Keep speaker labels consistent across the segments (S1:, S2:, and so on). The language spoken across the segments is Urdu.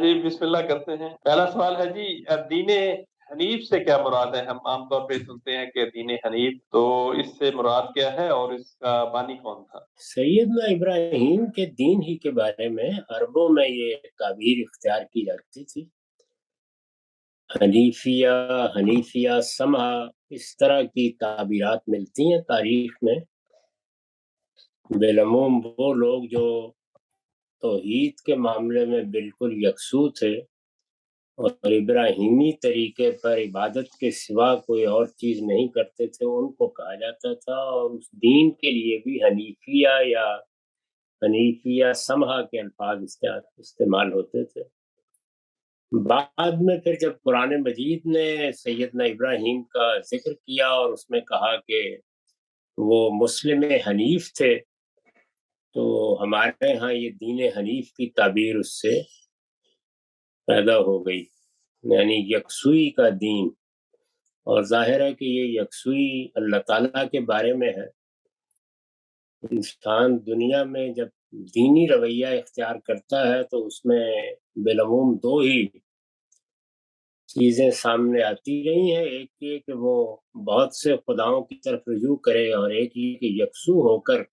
S1: جی بسم اللہ کرتے ہیں۔ پہلا سوال ہے جی، دین حنیف سے کیا مراد ہے؟ ہم عام طور پہ سنتے ہیں کہ دین حنیف، تو اس سے مراد کیا ہے اور اس کا بانی کون تھا؟
S2: سیدنا ابراہیم کے دین ہی کے بارے میں عربوں میں یہ تعبیر اختیار کی جاتی تھی، حنیفیہ سمحہ، اس طرح کی تعبیرات ملتی ہیں تاریخ میں۔ بالعموم وہ لوگ جو توحید کے معاملے میں بالکل یکسو تھے اور ابراہیمی طریقے پر عبادت کے سوا کوئی اور چیز نہیں کرتے تھے، ان کو کہا جاتا تھا، اور اس دین کے لیے بھی حنیفیہ یا حنیفیہ سمحہ کے الفاظ استعمال ہوتے تھے۔ بعد میں پھر جب قرآن مجید نے سیدنا ابراہیم کا ذکر کیا اور اس میں کہا کہ وہ مسلم حنیف تھے، تو ہمارے ہاں یہ دین حنیف کی تعبیر اس سے پیدا ہو گئی، یعنی یکسوئی کا دین۔ اور ظاہر ہے کہ یہ یکسوئی اللہ تعالیٰ کے بارے میں ہے۔ انسان دنیا میں جب دینی رویہ اختیار کرتا ہے تو اس میں بالعموم دو ہی چیزیں سامنے آتی رہی ہیں، ایک یہ کہ وہ بہت سے خداؤں کی طرف رجوع کرے، اور ایک یہ کہ یکسو ہو کر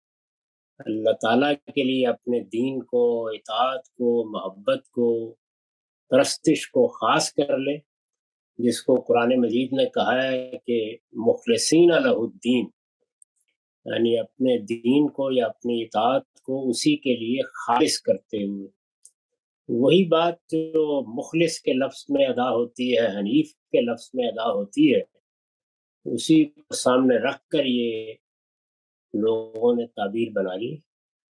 S2: اللہ تعالیٰ کے لیے اپنے دین کو، اطاعت کو، محبت کو، پرستش کو خاص کر لے، جس کو قرآن مجید نے کہا ہے کہ مخلصین لہ الدین، یعنی اپنے دین کو یا اپنی اطاعت کو اسی کے لیے خالص کرتے ہوئے۔ وہی بات جو مخلص کے لفظ میں ادا ہوتی ہے، حنیف کے لفظ میں ادا ہوتی ہے، اسی کو سامنے رکھ کر یہ لوگوں نے تعبیر بنا لی۔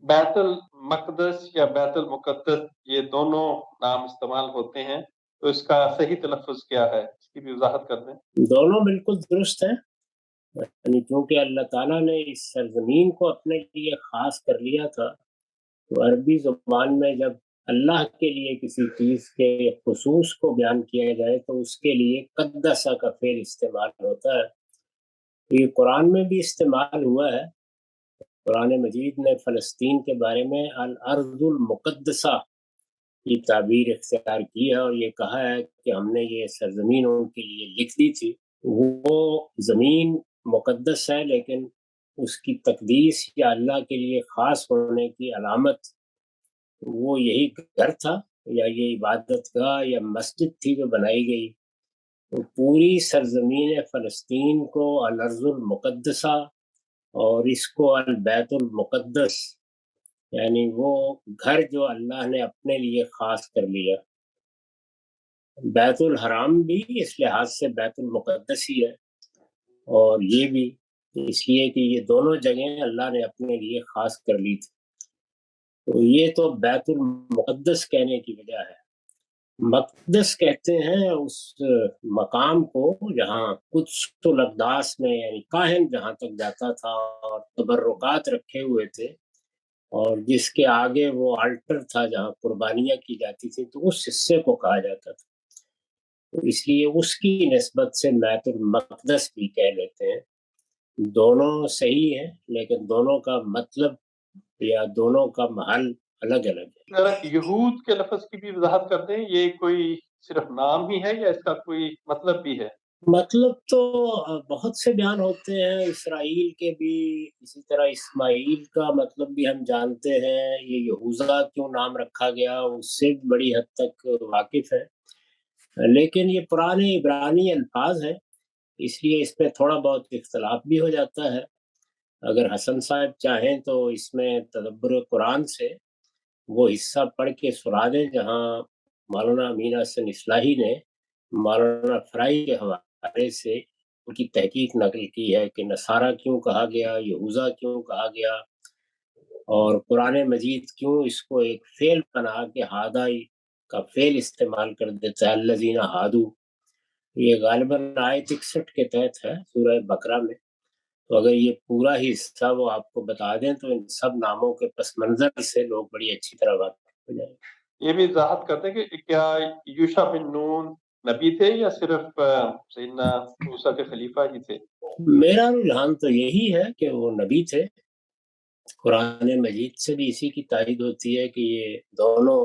S1: بیت المقدس یا بیت المقدس، یہ دونوں نام استعمال ہوتے ہیں، تو اس کا صحیح تلفظ کیا ہے؟ اس کی بھی وضاحت کر دیں۔
S2: دونوں بالکل درست ہیں، یعنی کیونکہ اللہ تعالیٰ نے اس سرزمین کو اپنے لیے خاص کر لیا تھا، تو عربی زبان میں جب اللہ کے لیے کسی چیز کے خصوص کو بیان کیا جائے تو اس کے لیے قدسہ کا فعل استعمال ہوتا ہے۔ یہ قرآن میں بھی استعمال ہوا ہے۔ قرآن مجید نے فلسطین کے بارے میں الارض المقدسہ کی تعبیر اختیار کی ہے، اور یہ کہا ہے کہ ہم نے یہ سرزمین ان کے لیے لکھ دی تھی۔ وہ زمین مقدس ہے، لیکن اس کی تقدیس یا اللہ کے لیے خاص ہونے کی علامت وہ یہی گھر تھا یا یہ عبادت گاہ یا مسجد تھی جو بنائی گئی۔ تو پوری سرزمین فلسطین کو الارض المقدسہ اور اس کو البیت المقدس، یعنی وہ گھر جو اللہ نے اپنے لیے خاص کر لیا۔ بیت الحرام بھی اس لحاظ سے بیت المقدس ہی ہے، اور یہ بھی اس لیے کہ یہ دونوں جگہیں اللہ نے اپنے لیے خاص کر لی تھی۔ تو یہ تو بیت المقدس کہنے کی وجہ ہے۔ مقدس کہتے ہیں اس مقام کو جہاں قدس الاقداس میں، یعنی کاہن جہاں تک جاتا تھا اور تبرکات رکھے ہوئے تھے، اور جس کے آگے وہ آلٹر تھا جہاں قربانیاں کی جاتی تھی، تو اس حصے کو کہا جاتا تھا۔ تو اس لیے اس کی نسبت سے بیت المقدس بھی کہہ لیتے ہیں۔ دونوں صحیح ہیں، لیکن دونوں کا مطلب یا دونوں کا محل الگ الگ ہے۔
S1: ذرا یہود کے لفظ کی بھی وضاحت کر دیں، یہ کوئی صرف نام ہی ہے یا اس کا کوئی مطلب بھی ہے؟
S2: مطلب تو بہت سے بیان ہوتے ہیں، اسرائیل کے بھی، اسی طرح اسماعیل کا مطلب بھی ہم جانتے ہیں۔ یہ یہوذا کیوں نام رکھا گیا اس سے بڑی حد تک واقف ہے، لیکن یہ پرانے عبرانی الفاظ ہیں، اس لیے اس میں تھوڑا بہت اختلاف بھی ہو جاتا ہے۔ اگر حسن صاحب چاہیں تو اس میں تدبر قرآن سے وہ حصہ پڑھ کے سنا دیں جہاں مولانا امین حسن اصلاحی نے مولانا فرائی کے حوالے سے ان کی تحقیق نقل کی ہے کہ نصارہ کیوں کہا گیا، یہوذا کیوں کہا گیا، اور قرآن مجید کیوں اس کو ایک فعل بنا کے ہادائی کا فعل استعمال کر دیتا ہے، الذین ہادو۔ یہ غالباً آیت 61 کے تحت ہے سورہ بقرہ میں۔ تو اگر یہ پورا ہی حصہ وہ آپ کو بتا دیں تو ان سب ناموں کے پس منظر سے لوگ بڑی اچھی طرح واقف ہو جائیں گے۔
S1: یہ بھی وضاحت کرتے ہیں کہ کیا یوشع بن نون نبی تھے یا صرف سیدنا موسیٰ کے خلیفہ ہی تھے؟
S2: میرا رجحان تو یہی ہے کہ وہ نبی تھے۔ قرآن مجید سے بھی اسی کی تائید ہوتی ہے کہ یہ دونوں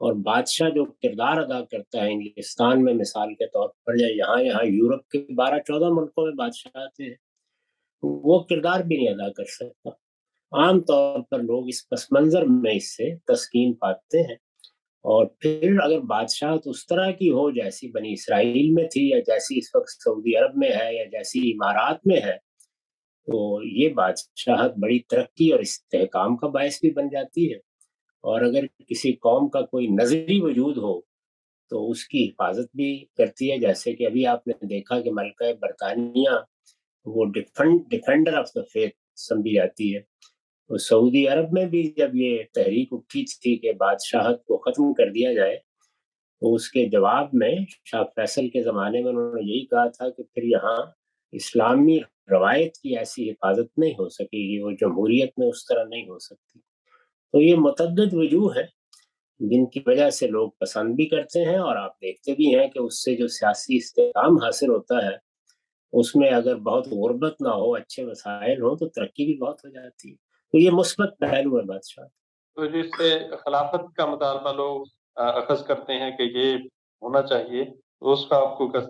S2: اور بادشاہ جو کردار ادا کرتا ہے انگلستان میں مثال کے طور پر، یا یہاں یورپ کے 12-14 ملکوں میں بادشاہ آتے ہیں، وہ کردار بھی نہیں ادا کر سکتا۔ عام طور پر لوگ اس پس منظر میں اس سے تسکین پاتے ہیں، اور پھر اگر بادشاہت اس طرح کی ہو جیسی بنی اسرائیل میں تھی، یا جیسی اس وقت سعودی عرب میں ہے، یا جیسی امارات میں ہے، تو یہ بادشاہت بڑی ترقی اور استحکام کا باعث بھی بن جاتی ہے۔ اور اگر کسی قوم کا کوئی نظری وجود ہو تو اس کی حفاظت بھی کرتی ہے، جیسے کہ ابھی آپ نے دیکھا کہ ملکہ برطانیہ وہ ڈیفینڈر آف دا فیتھ سمجھی جاتی ہے۔ تو سعودی عرب میں بھی جب یہ تحریک اٹھی تھی کہ بادشاہت کو ختم کر دیا جائے، تو اس کے جواب میں شاہ فیصل کے زمانے میں انہوں نے یہی کہا تھا کہ پھر یہاں اسلامی روایت کی ایسی حفاظت نہیں ہو سکے گی، وہ جمہوریت میں اس طرح نہیں ہو سکتی۔ تو یہ متعدد وجوہ ہیں جن کی وجہ سے لوگ پسند بھی کرتے ہیں، اور آپ دیکھتے بھی ہیں کہ اس سے جو سیاسی استحکام حاصل ہوتا ہے، اس میں اگر بہت غربت نہ ہو، اچھے وسائل ہوں، تو ترقی بھی بہت ہو جاتی ہے۔ تو یہ مثبت پہلو ہے بادشاہ۔
S1: تو جس سے خلافت کا مطالبہ لوگ اخذ کرتے ہیں کہ یہ ہونا چاہیے، تو اس کا آپ کو کس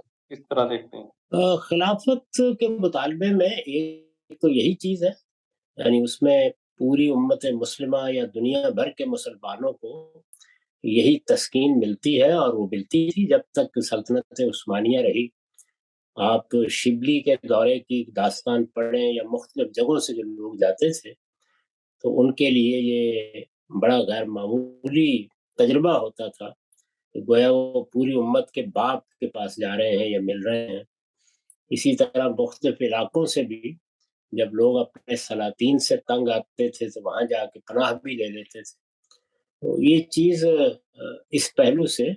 S1: طرح دیکھتے ہیں؟
S2: خلافت کے مطالبے میں ایک تو یہی چیز ہے، یعنی اس میں پوری امت مسلمہ یا دنیا بھر کے مسلمانوں کو یہی تسکین ملتی ہے، اور وہ ملتی تھی جب تک سلطنت عثمانیہ رہی۔ آپ شبلی کے دورے کی داستان پڑھیں یا مختلف جگہوں سے جو لوگ جاتے تھے، تو ان کے لیے یہ بڑا غیر معمولی تجربہ ہوتا تھا کہ گویا وہ پوری امت کے باپ کے پاس جا رہے ہیں یا مل رہے ہیں۔ اسی طرح مختلف علاقوں سے بھی جب لوگ اپنے سلاطین سے تنگ آتے تھے تو وہاں جا کے پناہ بھی لے لیتے تھے۔ تو یہ چیز اس پہلو سے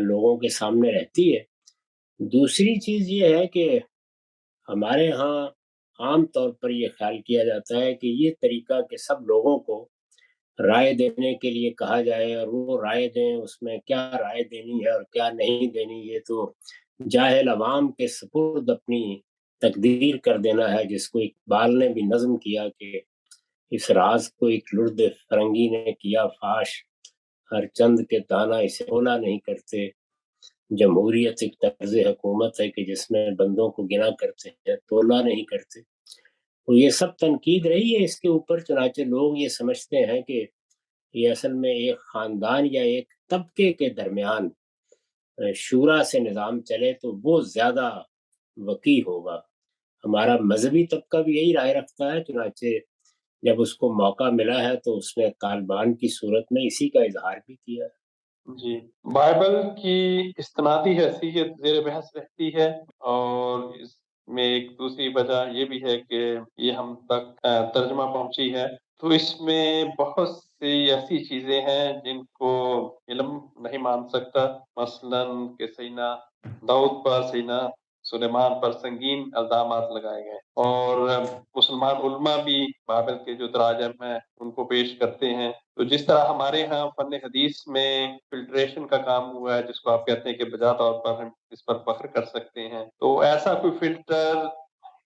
S2: لوگوں کے سامنے رہتی ہے۔ دوسری چیز یہ ہے کہ ہمارے ہاں عام طور پر یہ خیال کیا جاتا ہے کہ یہ طریقہ کہ سب لوگوں کو رائے دینے کے لیے کہا جائے، اور وہ رائے دیں، اس میں کیا رائے دینی ہے اور کیا نہیں دینی، یہ تو جاہل عوام کے سپرد اپنی تقدیر کر دینا ہے، جس کو اقبال نے بھی نظم کیا کہ اس راز کو ایک لرد فرنگی نے کیا فاش، ہر چند کے دانا اسے اولا نہیں کرتے۔ جمہوریت ایک طرز حکومت ہے کہ جس میں بندوں کو گنا کرتے ہیں، تولا نہیں کرتے۔ تو یہ سب تنقید رہی ہے اس کے اوپر، چنانچہ لوگ یہ سمجھتے ہیں کہ یہ اصل میں ایک خاندان یا ایک طبقے کے درمیان شورا سے نظام چلے تو وہ زیادہ وقی ہوگا۔ ہمارا مذہبی طبقہ بھی یہی رائے رکھتا ہے، چنانچہ جب اس کو موقع ملا ہے تو اس نے طالبان کی صورت میں اسی کا اظہار بھی کیا ہے۔
S1: جی، بائبل کی استنادی حیثیت زیر بحث رہتی ہے، اور اس میں ایک دوسری وجہ یہ بھی ہے کہ یہ ہم تک ترجمہ پہنچی ہے، تو اس میں بہت سی ایسی چیزیں ہیں جن کو علم نہیں مان سکتا، مثلاً کہ سیدنا داؤد پر، سیدنا سلیمان پر سنگین الزامات لگائے گئے، اور مسلمان علماء بھی بائبل کے جو تراجم ہیں ان کو پیش کرتے ہیں۔ تو جس طرح ہمارے ہاں فن حدیث میں فلٹریشن کا کام ہوا ہے، جس کو آپ کہتے ہیں کہ بجا طور پر ہم اس پر فخر کر سکتے ہیں، تو ایسا کوئی فلٹر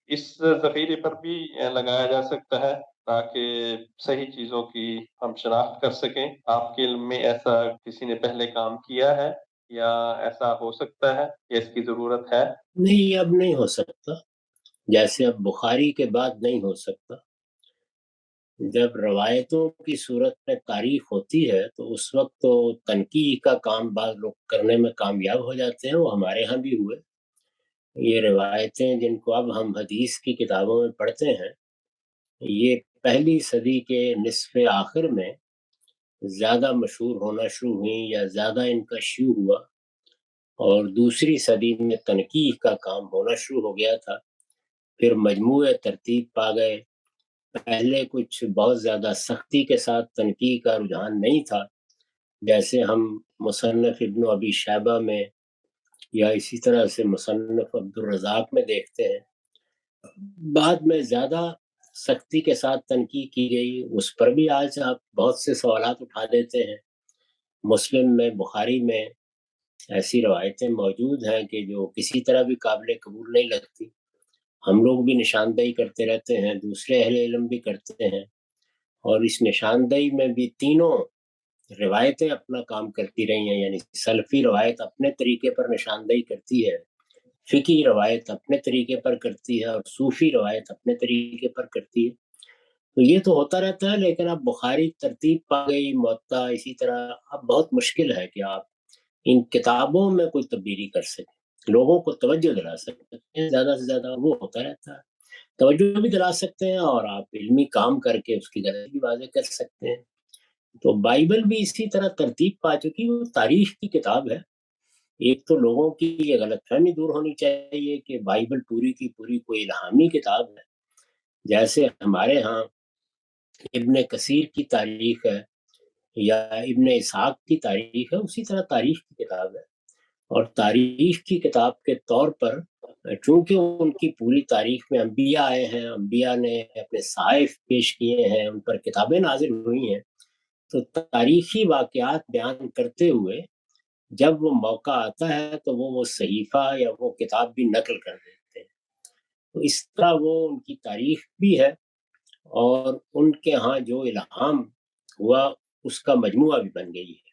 S1: اس ذخیرے پر بھی لگایا جا سکتا ہے تاکہ صحیح چیزوں کی ہم شناخت کر سکیں۔ آپ کے علم میں ایسا کسی نے پہلے کام کیا ہے، یا ایسا ہو سکتا ہے، یا اس کی ضرورت ہے؟
S2: نہیں، اب نہیں ہو سکتا، جیسے اب بخاری کے بعد نہیں ہو سکتا۔ جب روایتوں کی صورت میں تاریخ ہوتی ہے تو اس وقت تو تنقیح کا کام بعض لوگ کرنے میں کامیاب ہو جاتے ہیں، وہ ہمارے ہاں بھی ہوئے۔ یہ روایتیں جن کو اب ہم حدیث کی کتابوں میں پڑھتے ہیں، یہ پہلی صدی کے نصف آخر میں زیادہ مشہور ہونا شروع ہوئیں، یا زیادہ ان کا شیوع ہوا، اور دوسری صدی میں تنقیح کا کام ہونا شروع ہو گیا تھا۔ پھر مجموعے ترتیب پا گئے۔ پہلے کچھ بہت زیادہ سختی کے ساتھ تنقیح کا رجحان نہیں تھا، جیسے ہم مصنف ابن ابی شیبہ میں یا اسی طرح سے مصنف عبد الرزاق میں دیکھتے ہیں۔ بعد میں زیادہ سختی کے ساتھ تنقیح کی گئی، اس پر بھی آج آپ بہت سے سوالات اٹھا دیتے ہیں۔ مسلم میں، بخاری میں ایسی روایتیں موجود ہیں کہ جو کسی طرح بھی قابل قبول نہیں لگتی۔ ہم لوگ بھی نشاندہی کرتے رہتے ہیں، دوسرے اہل علم بھی کرتے ہیں، اور اس نشاندہی میں بھی تینوں روایتیں اپنا کام کرتی رہی ہیں، یعنی سلفی روایت اپنے طریقے پر نشاندہی کرتی ہے، فقہی روایت اپنے طریقے پر کرتی ہے، اور صوفی روایت اپنے طریقے پر کرتی ہے. تو یہ تو ہوتا رہتا ہے، لیکن اب بخاری ترتیب پا گئی، موطا اسی طرح. اب بہت مشکل ہے کہ آپ ان کتابوں میں کوئی تبدیلی کر سکیں، لوگوں کو توجہ دلا سکتے ہیں زیادہ سے زیادہ. وہ ہوتا رہتا ہے، توجہ بھی دلا سکتے ہیں اور آپ علمی کام کر کے اس کی غلطی بھی واضح کر سکتے ہیں. تو بائبل بھی اسی طرح ترتیب پا چکی، وہ تاریخ کی کتاب ہے. ایک تو لوگوں کی یہ غلط فہمی دور ہونی چاہیے کہ بائبل پوری کی پوری کوئی الہامی کتاب ہے. جیسے ہمارے ہاں ابن کثیر کی تاریخ ہے یا ابن اسحاق کی تاریخ ہے، اسی طرح تاریخ کی کتاب ہے. اور تاریخ کی کتاب کے طور پر چونکہ ان کی پوری تاریخ میں انبیاء آئے ہیں، انبیاء نے اپنے صحائف پیش کیے ہیں، ان پر کتابیں نازل ہوئی ہیں، تو تاریخی واقعات بیان کرتے ہوئے جب وہ موقع آتا ہے تو وہ صحیفہ یا وہ کتاب بھی نقل کر دیتے ہیں. تو اس طرح وہ ان کی تاریخ بھی ہے اور ان کے ہاں جو الہام ہوا اس کا مجموعہ بھی بن گئی ہے.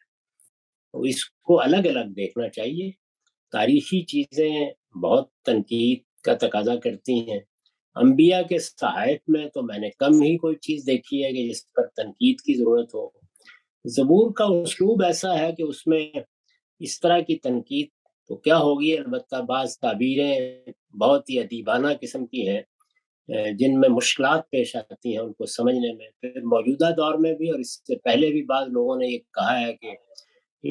S2: تو اس کو الگ الگ دیکھنا چاہیے. تاریخی چیزیں بہت تنقید کا تقاضا کرتی ہیں. انبیاء کے صحائف میں تو میں نے کم ہی کوئی چیز دیکھی ہے کہ جس پر تنقید کی ضرورت ہو. زبور کا اسلوب ایسا ہے کہ اس میں اس طرح کی تنقید تو کیا ہوگی، البتہ بعض تعبیریں بہت ہی ادیبانہ قسم کی ہیں جن میں مشکلات پیش آتی ہیں ان کو سمجھنے میں. پھر موجودہ دور میں بھی اور اس سے پہلے بھی بعض لوگوں نے یہ کہا ہے کہ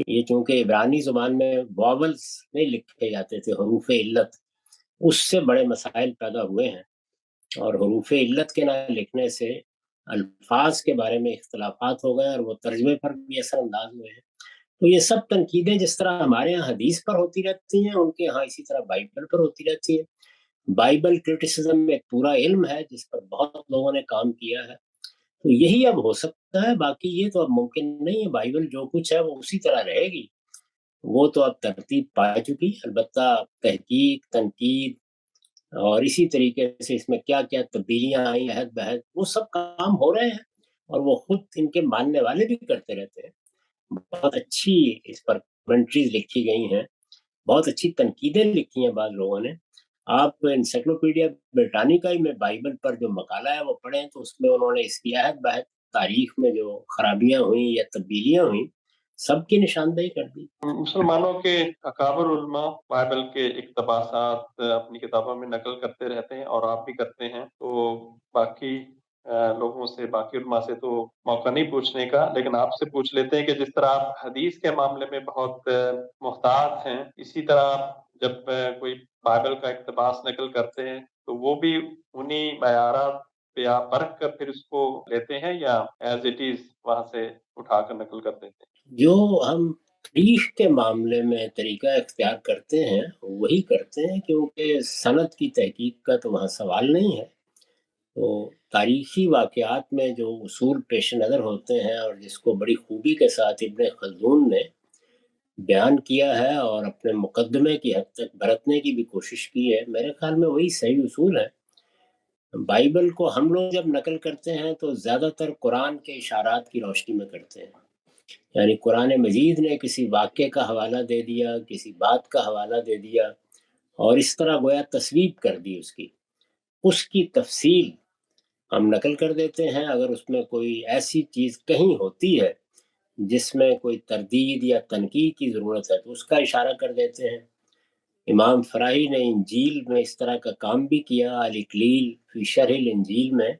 S2: یہ چونکہ عبرانی زبان میں واولز نہیں لکھے جاتے تھے، حروف علت، اس سے بڑے مسائل پیدا ہوئے ہیں. اور حروف علت کے نہ لکھنے سے الفاظ کے بارے میں اختلافات ہو گئے اور وہ ترجمے پر بھی اثر انداز ہوئے ہیں. تو یہ سب تنقیدیں جس طرح ہمارے یہاں حدیث پر ہوتی رہتی ہیں، ان کے یہاں اسی طرح بائبل پر ہوتی رہتی ہیں. بائبل کرٹیسزم ایک پورا علم ہے جس پر بہت لوگوں نے کام کیا ہے. تو یہی اب ہو سکتا ہے، باقی یہ تو اب ممکن نہیں ہے. بائبل جو کچھ ہے وہ اسی طرح رہے گی. وہ تو اب ترتیب پا چکی، البتہ تحقیق، تنقید اور اسی طریقے سے اس میں کیا کیا تبدیلیاں آئیں، عہد بہد، وہ سب کام ہو رہے ہیں اور وہ خود ان کے ماننے والے بھی کرتے رہتے ہیں. بہت اچھی اس پر کمنٹریز لکھی گئی ہیں، بہت اچھی تنقیدیں لکھی ہیں بعض لوگوں نے. آپ انسائکلوپیڈیا برٹانیکا میں بائبل پر جو مقالہ ہے وہ پڑھیں تو اس میں انہوں نے اس کی عہد بہد تاریخ میں جو خرابیاں ہوئیں یا تبدیلیاں ہوئیں سب کی نشاندہی کر دی.
S1: مسلمانوں کے اکابر علماء بائبل کے اقتباسات اپنی کتابوں میں نقل کرتے رہتے ہیں اور آپ بھی کرتے ہیں. تو باقی لوگوں سے، باقی علماء سے تو موقع نہیں پوچھنے کا، لیکن آپ سے پوچھ لیتے ہیں کہ جس طرح آپ حدیث کے معاملے میں بہت محتاط ہیں، اسی طرح جب کوئی بائبل کا اقتباس نقل کرتے ہیں تو وہ بھی انہی معیارات پہ آپ پرکھ کر پھر اس کو لیتے ہیں یا ایز اٹ از وہاں سے اٹھا کر نقل کر دیتے ہیں؟
S2: جو ہم تاریخ کے معاملے میں طریقہ اختیار کرتے ہیں وہی کرتے ہیں، کیونکہ سند کی تحقیق کا تو وہاں سوال نہیں ہے. تو تاریخی واقعات میں جو اصول پیش نظر ہوتے ہیں اور جس کو بڑی خوبی کے ساتھ ابن خلدون نے بیان کیا ہے اور اپنے مقدمے کی حد تک برتنے کی بھی کوشش کی ہے، میرے خیال میں وہی صحیح اصول ہے. بائبل کو ہم لوگ جب نقل کرتے ہیں تو زیادہ تر قرآن کے اشارات کی روشنی میں کرتے ہیں. یعنی قرآن مجید نے کسی واقعے کا حوالہ دے دیا، کسی بات کا حوالہ دے دیا اور اس طرح گویا تصویب کر دی اس کی تفصیل ہم نقل کر دیتے ہیں. اگر اس میں کوئی ایسی چیز کہیں ہوتی ہے جس میں کوئی تردید یا تنقید کی ضرورت ہے تو اس کا اشارہ کر دیتے ہیں. امام فراہی نے انجیل میں اس طرح کا کام بھی کیا. الاکلیل فی شرح الانجیل میں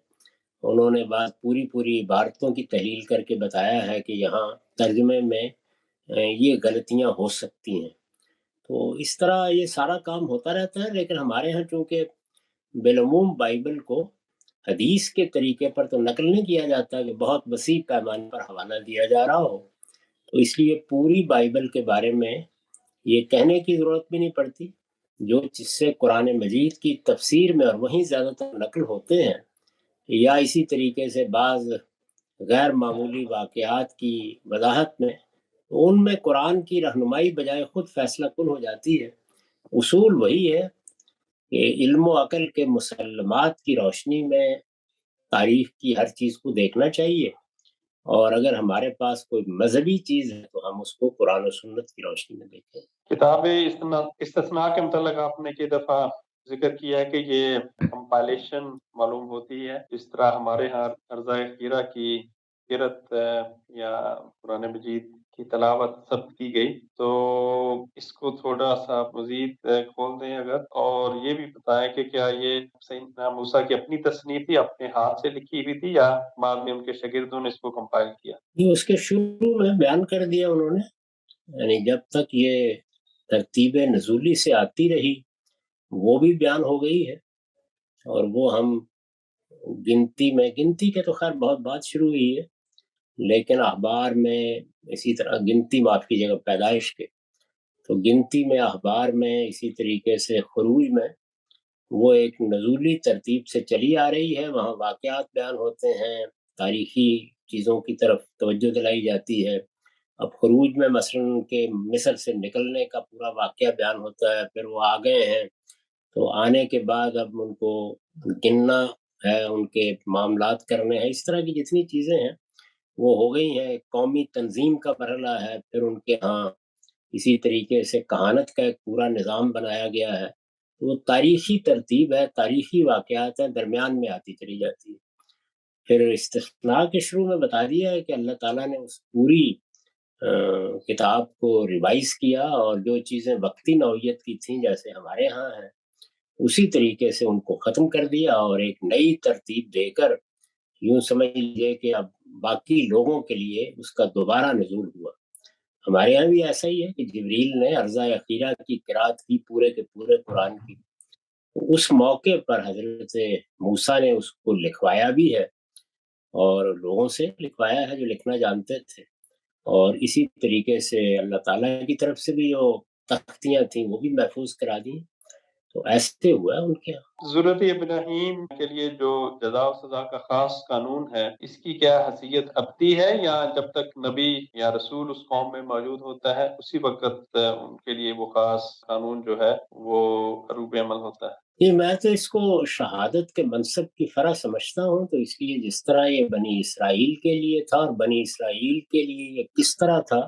S2: انہوں نے بعض پوری عبارتوں کی تحلیل کر کے بتایا ہے کہ یہاں ترجمے میں یہ غلطیاں ہو سکتی ہیں. تو اس طرح یہ سارا کام ہوتا رہتا ہے. لیکن ہمارے ہاں چونکہ بالعموم بائبل کو حدیث کے طریقے پر تو نقل نہیں کیا جاتا کہ بہت وسیع پیمانے پر حوالہ دیا جا رہا ہو، تو اس لیے پوری بائبل کے بارے میں یہ کہنے کی ضرورت بھی نہیں پڑتی. جو جس سے قرآن مجید کی تفسیر میں اور وہیں زیادہ تر نقل ہوتے ہیں یا اسی طریقے سے بعض غیر معمولی واقعات کی وضاحت میں، ان میں قرآن کی رہنمائی بجائے خود فیصلہ کن ہو جاتی ہے. اصول وہی ہے کہ علم و عقل کے مسلمات کی روشنی میں تاریخ کی ہر چیز کو دیکھنا چاہیے اور اگر ہمارے پاس کوئی مذہبی چیز ہے تو ہم اس کو قرآن و سنت کی روشنی میں دیکھیں۔
S1: کتاب استثناء کے متعلق آپ نے کئی دفعہ ذکر کیا ہے کہ یہ کمپائلیشن معلوم ہوتی ہے، جس طرح ہمارے ہاں ارضاء خیرہ کی قرأت یا قرآن مجید کی تلاوت ثبت کی گئی، تو اس کو تھوڑا سا مزید کھول دیں اگر، اور یہ بھی بتائیں کہ کیا یہ سیدنا موسیٰ کی اپنی تصنیف تھی، اپنے ہاتھ سے لکھی ہوئی تھی، یا بعد میں ان کے شاگردوں نے اس کو کمپائل کیا؟
S2: یہ اس کے شروع میں بیان کر دیا انہوں نے، یعنی جب تک یہ ترتیب نزولی سے آتی رہی وہ بھی بیان ہو گئی ہے، اور وہ ہم گنتی کے تو خیر بہت بات شروع ہوئی ہے، لیکن اخبار میں اسی طرح گنتی معاف کی جگہ پیدائش کے، تو گنتی میں اخبار میں اسی طریقے سے خروج میں وہ ایک نزولی ترتیب سے چلی آ رہی ہے، وہاں واقعات بیان ہوتے ہیں، تاریخی چیزوں کی طرف توجہ دلائی جاتی ہے۔ اب خروج میں مثلا کہ مصر سے نکلنے کا پورا واقعہ بیان ہوتا ہے، پھر وہ آ گئے ہیں، تو آنے کے بعد اب ان کو گننا ہے، ان کے معاملات کرنے ہیں، اس طرح کی جتنی چیزیں ہیں وہ ہو گئی ہیں۔ قومی تنظیم کا مرحلہ ہے، پھر ان کے ہاں اسی طریقے سے کہانت کا ایک پورا نظام بنایا گیا ہے، تو وہ تاریخی ترتیب ہے، تاریخی واقعات ہیں، درمیان میں آتی چلی جاتی ہے۔ پھر استثناء کے شروع میں بتا دیا ہے کہ اللہ تعالیٰ نے اس پوری کتاب کو ریوائز کیا، اور جو چیزیں وقتی نوعیت کی تھیں جیسے ہمارے ہاں ہیں اسی طریقے سے ان کو ختم کر دیا، اور ایک نئی ترتیب دے کر یوں سمجھ لیجیے کہ اب باقی لوگوں کے لیے اس کا دوبارہ نزول ہوا۔ ہمارے یہاں بھی ایسا ہی ہے کہ جبریل نے ارضاء اخیرہ کی قرأت کی پورے کے پورے قرآن کی، اس موقع پر حضرت موسیٰ نے اس کو لکھوایا بھی ہے، اور لوگوں سے لکھوایا ہے جو لکھنا جانتے تھے، اور اسی طریقے سے اللہ تعالیٰ کی طرف سے بھی جو تختیاں تھیں وہ بھی محفوظ کرا دی، تو ایسے ہوا ہے ان کے یہاں۔
S1: ضرورت ابراہیم کے لیے جو جزا و سزا کا خاص قانون ہے، اس کی کیا حیثیت ابدی ہے، یا جب تک نبی یا رسول اس قوم میں موجود ہوتا ہے اسی وقت ان کے لیے وہ خاص قانون جو ہے وہ عروب عمل ہوتا ہے؟
S2: یہ میں تو اس کو شہادت کے منصب کی فرح سمجھتا ہوں، تو اس لیے جس طرح یہ بنی اسرائیل کے لیے تھا، اور بنی اسرائیل کے لیے یہ کس طرح تھا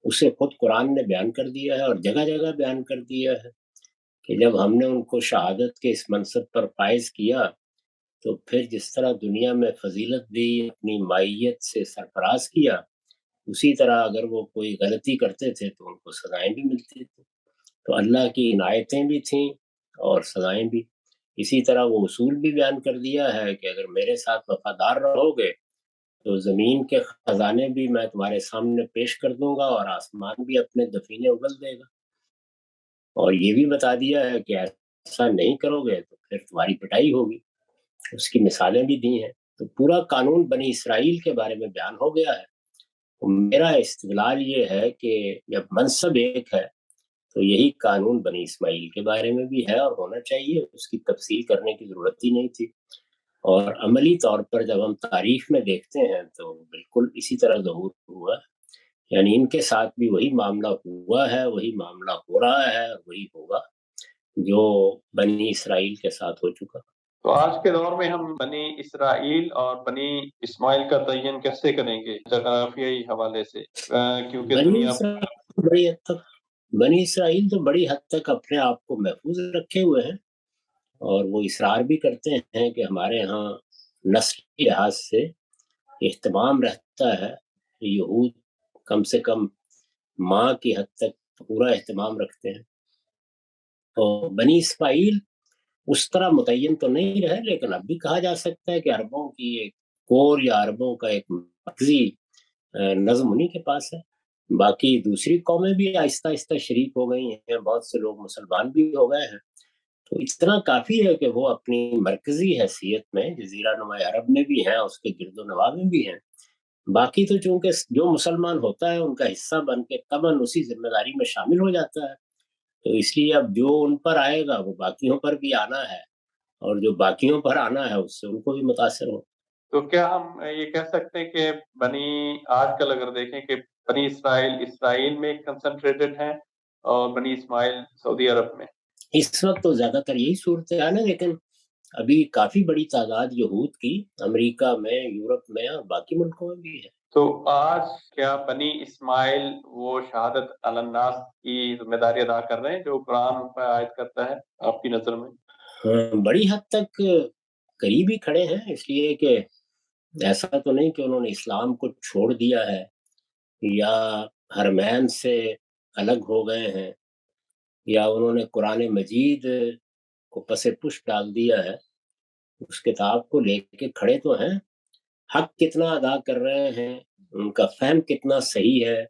S2: اسے خود قرآن نے بیان کر دیا ہے، اور جگہ جگہ بیان کر دیا ہے کہ جب ہم نے ان کو شہادت کے اس منصب پر فائز کیا تو پھر جس طرح دنیا میں فضیلت دی، اپنی مائیت سے سرفراز کیا، اسی طرح اگر وہ کوئی غلطی کرتے تھے تو ان کو سزائیں بھی ملتی تھیں، تو اللہ کی عنایتیں بھی تھیں اور سزائیں بھی۔ اسی طرح وہ اصول بھی بیان کر دیا ہے کہ اگر میرے ساتھ وفادار رہو گے تو زمین کے خزانے بھی میں تمہارے سامنے پیش کر دوں گا، اور آسمان بھی اپنے دفینے اگل دے گا، اور یہ بھی بتا دیا ہے کہ ایسا نہیں کرو گے تو پھر تمہاری پٹائی ہوگی، اس کی مثالیں بھی دی ہیں۔ تو پورا قانون بنی اسرائیل کے بارے میں بیان ہو گیا ہے۔ میرا استدلال یہ ہے کہ جب منصب ایک ہے تو یہی قانون بنی اسماعیل کے بارے میں بھی ہے اور ہونا چاہیے، اس کی تفصیل کرنے کی ضرورت ہی نہیں تھی، اور عملی طور پر جب ہم تاریخ میں دیکھتے ہیں تو بالکل اسی طرح ظہور ہوا ہے، یعنی ان کے ساتھ بھی وہی معاملہ ہوا ہے، وہی معاملہ ہو رہا ہے، اور وہی ہوگا جو بنی اسرائیل کے ساتھ ہو چکا۔
S1: تو آج کے دور میں ہم بنی اسرائیل اور بنی اسماعیل کا تعین کیسے کریں گے جغرافیائی حوالے سے؟ کیونکہ
S2: بنی
S1: دنیا
S2: اسرائیل بڑی حد تک بنی اسرائیل تو بڑی حد تک اپنے آپ کو محفوظ رکھے ہوئے ہیں، اور وہ اصرار بھی کرتے ہیں کہ ہمارے ہاں نسلی لحاظ سے اہتمام رہتا ہے، یہود کم سے کم ماں کی حد تک پورا اہتمام رکھتے ہیں، تو بنی اسماعیل اس طرح متعین تو نہیں رہے، لیکن اب بھی کہا جا سکتا ہے کہ عربوں کی ایک کور یا عربوں کا ایک مرکزی نظم انہی کے پاس ہے۔ باقی دوسری قومیں بھی آہستہ آہستہ شریک ہو گئی ہیں، بہت سے لوگ مسلمان بھی ہو گئے ہیں، تو اتنا کافی ہے کہ وہ اپنی مرکزی حیثیت میں جزیرہ نما عرب میں بھی ہیں، اس کے گرد و نواح میں بھی ہیں۔ باقی تو چونکہ جو مسلمان ہوتا ہے ان کا حصہ بن کے طبعاً اسی ذمہ داری میں شامل ہو جاتا ہے، تو اس لیے اب جو ان پر آئے گا وہ باقیوں پر بھی آنا ہے، اور جو باقیوں پر آنا ہے اس سے ان کو بھی متاثر ہو۔
S1: تو کیا ہم یہ کہہ سکتے ہیں کہ بنی آج کل اگر دیکھیں کہ بنی اسرائیل میں کنسنٹریٹڈ ہیں اور بنی اسماعیل سعودی عرب میں؟
S2: اس وقت تو زیادہ تر یہی صورتحال ہے، لیکن ابھی کافی بڑی تعداد یہود کی امریکہ میں، یورپ میں اور باقی ملکوں میں بھی ہے۔
S1: تو آج کیا بنی اسماعیل وہ شہادت علی الناس کی ذمہ داری ادا کر رہے ہیں جو قرآن پر عائد کرتا ہے آپ کی نظر میں؟
S2: بڑی حد تک قریب ہی کھڑے ہیں، اس لیے کہ ایسا تو نہیں کہ انہوں نے اسلام کو چھوڑ دیا ہے یا حرمین سے الگ ہو گئے ہیں یا انہوں نے قرآن مجید کو پس پش ڈال دیا ہے۔ اس کتاب کو لے کے کھڑے تو ہیں، حق کتنا ادا کر رہے ہیں، ان کا فہم کتنا صحیح ہے،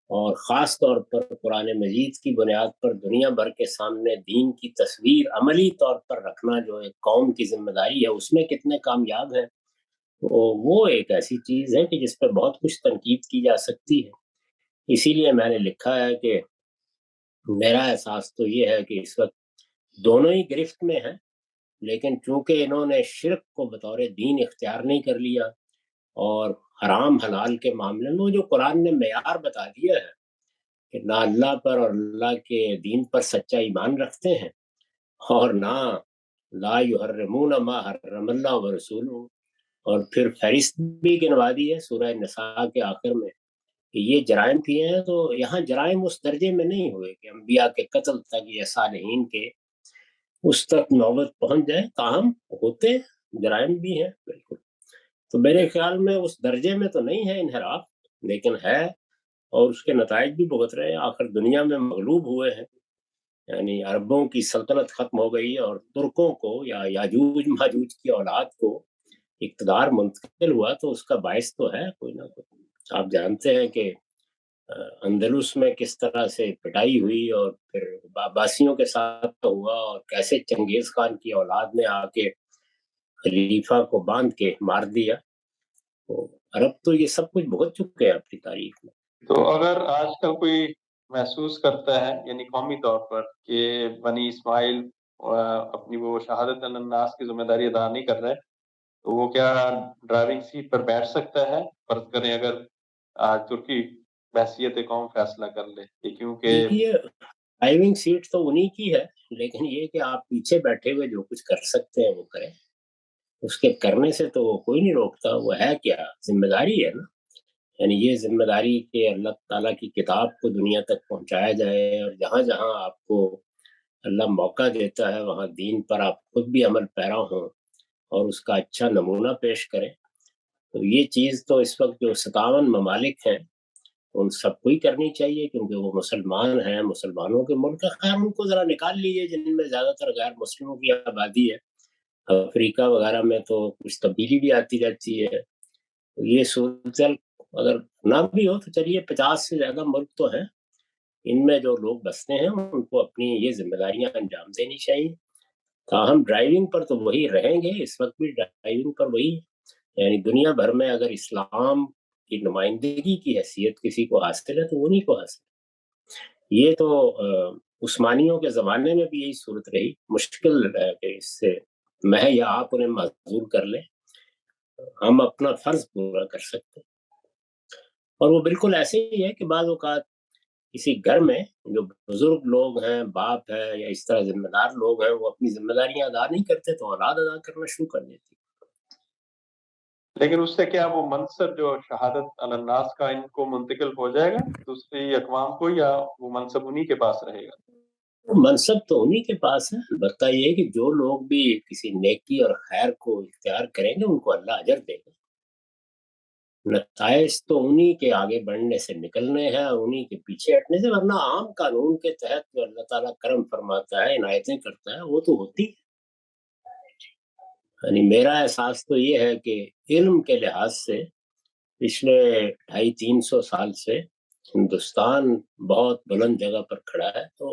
S2: اور خاص طور پر قرآن مجید کی بنیاد پر دنیا بھر کے سامنے دین کی تصویر عملی طور پر رکھنا جو ایک قوم کی ذمہ داری ہے، اس میں کتنے کامیاب ہیں۔ وہ ایک ایسی چیز ہے کہ جس پہ بہت کچھ تنقید کی جا سکتی ہے۔ اسی لیے میں نے لکھا ہے کہ میرا احساس تو یہ ہے کہ اس وقت دونوں ہی گرفت میں ہیں، لیکن چونکہ انہوں نے شرک کو بطور دین اختیار نہیں کر لیا اور حرام حلال کے معاملے میں جو قرآن نے معیار بتا دیا ہے کہ نہ اللہ پر اور اللہ کے دین پر سچا ایمان رکھتے ہیں، اور نہ لا یحرمون ما حرم اللہ ورسولہ، اور پھر فہرست بھی گنوا دی ہے سورہ نساء کے آخر میں کہ یہ جرائم کیے ہیں، تو یہاں جرائم اس درجے میں نہیں ہوئے کہ انبیاء کے قتل تک یا صالحین کے اس تک نوبت پہنچ جائے، تاہم ہوتے جرائم بھی ہیں بالکل۔ تو میرے خیال میں اس درجے میں تو نہیں ہے انحراف، لیکن ہے، اور اس کے نتائج بھی بھگت رہے ہیں۔ آخر دنیا میں مغلوب ہوئے ہیں، یعنی عربوں کی سلطنت ختم ہو گئی اور ترکوں کو یا یاجوج ماجوج کی اولاد کو اقتدار منتقل ہوا، تو اس کا باعث تو ہے کوئی نہ کوئی۔ آپ جانتے ہیں کہ اندلس میں کس طرح سے پٹائی ہوئی اور پھر عباسیوں کے ساتھ ہوا، اور کیسے چنگیز خان کی اولاد نے آ کے خلیفہ کو باندھ کے مار دیا۔ تو عرب تو یہ سب کچھ بہت چکے ہیں اپنی تاریخ میں۔
S1: تو اگر آج کل کوئی محسوس کرتا ہے یعنی قومی طور پر کہ بنی اسماعیل اپنی وہ شہادت علی الناس کی ذمہ داری ادا نہیں کر رہے، تو وہ کیا ڈرائیونگ سیٹ پر بیٹھ سکتا ہے؟ فرض کریں اگر آج ترکی بحثیت قوم فیصلہ کر لے کہ کیونکہ
S2: دیکھیے، ڈرائیونگ سیٹ تو انہی کی ہے، لیکن یہ کہ آپ پیچھے بیٹھے ہوئے جو کچھ کر سکتے ہیں وہ کریں، اس کے کرنے سے تو کوئی نہیں روکتا۔ وہ ہے کیا؟ ذمہ داری ہے نا، یعنی یہ ذمہ داری کہ اللہ تعالیٰ کی کتاب کو دنیا تک پہنچایا جائے، اور جہاں جہاں آپ کو اللہ موقع دیتا ہے وہاں دین پر آپ خود بھی عمل پیرا ہوں اور اس کا اچھا نمونہ پیش کریں۔ تو یہ چیز تو اس وقت جو 57 ممالک ہیں ان سب کو ہی کرنی چاہیے، کیونکہ وہ مسلمان ہیں، مسلمانوں کے ملک ہے۔ خیر ان کو ذرا نکال لیجیے جن میں زیادہ تر غیر مسلموں کی آبادی ہے، افریقہ وغیرہ میں تو کچھ تبدیلی بھی آتی رہتی ہے۔ یہ صورتحال اگر نہ بھی ہو تو چلیے 50 سے زیادہ ملک تو ہیں، ان میں جو لوگ بستے ہیں ان کو اپنی یہ ذمہ داریاں انجام دینی چاہیے۔ تاہم ڈرائیونگ پر تو وہی رہیں گے، اس وقت بھی ڈرائیونگ پر وہی، یعنی دنیا بھر میں اگر اسلام کی نمائندگی کی حیثیت کسی کو حاصل ہے تو انہی کو حاصل ہے۔ یہ تو عثمانیوں کے زمانے میں بھی یہی صورت رہی، مشکل ہے کہ اس سے میں یا آپ انہیں معذور کر لیں، ہم اپنا فرض پورا کر سکتے ہیں۔ اور وہ بالکل ایسے ہی ہے کہ بعض اوقات کسی گھر میں جو بزرگ لوگ ہیں، باپ ہے یا اس طرح ذمہ دار لوگ ہیں، وہ اپنی ذمہ داریاں ادا نہیں کرتے تو اولاد ادا کرنا شروع کر دیتی۔
S1: لیکن اس سے کیا وہ منصب جو شہادت علی الناس کا ان کو منتقل ہو جائے گا دوسری اقوام کو، یا وہ منصب انہی کے پاس رہے گا؟
S2: منصب تو انہی کے پاس ہے، البتہ یہ کہ جو لوگ بھی کسی نیکی اور خیر کو اختیار کریں گے ان کو اللہ اجر دے گا۔ نتائج تو انہی کے آگے بڑھنے سے نکلنے ہیں اور انہی کے پیچھے ہٹنے سے، ورنہ عام قانون کے تحت جو اللہ تعالیٰ کرم فرماتا ہے، عنایتیں کرتا ہے، وہ تو ہوتی ہے۔ یعنی میرا احساس تو یہ ہے کہ علم کے لحاظ سے پچھلے 250-300 سال سے ہندوستان بہت بلند جگہ پر کھڑا ہے، تو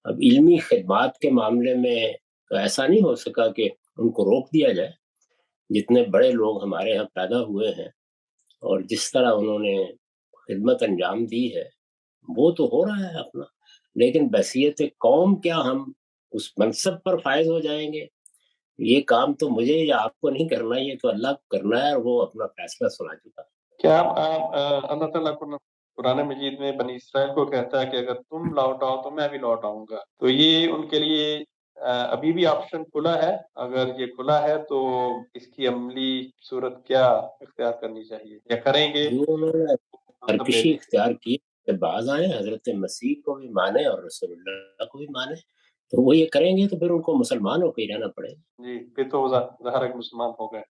S2: اب علمی خدمات کے معاملے میں تو ایسا نہیں ہو سکا کہ ان کو روک دیا جائے۔ جتنے بڑے لوگ ہمارے ہاں پیدا ہوئے ہیں اور جس طرح انہوں نے خدمت انجام دی ہے وہ تو ہو رہا ہے اپنا، لیکن بحیثیت قوم کیا ہم اس منصب پر فائز ہو جائیں گے؟ یہ کام تو مجھے یا آپ کو نہیں کرنا، یہ تو اللہ کو کرنا ہے، اور وہ اپنا فیصلہ سنا چکا۔
S1: کیا اللہ تعالیٰ کو قرآن مجید میں بنی اسرائیل کو کہتا ہے کہ اگر تم لوٹ آؤ تو میں بھی لوٹ آؤں گا، تو یہ ان کے لیے ابھی بھی آپشن کھلا ہے؟ اگر یہ کھلا ہے تو اس کی عملی صورت کیا اختیار کرنی چاہیے یا کریں گے؟
S2: جو انہوں نے سرکشی اختیار کی کہ بعض آئیں حضرت مسیح کو بھی مانے اور رسول اللہ کو بھی مانے، تو وہ یہ کریں گے تو پھر ان کو مسلمان ہو کے ہی رہنا پڑے گا۔
S1: جی، پھر تو ظاہر ہے کہ مسلمان ہو گئے۔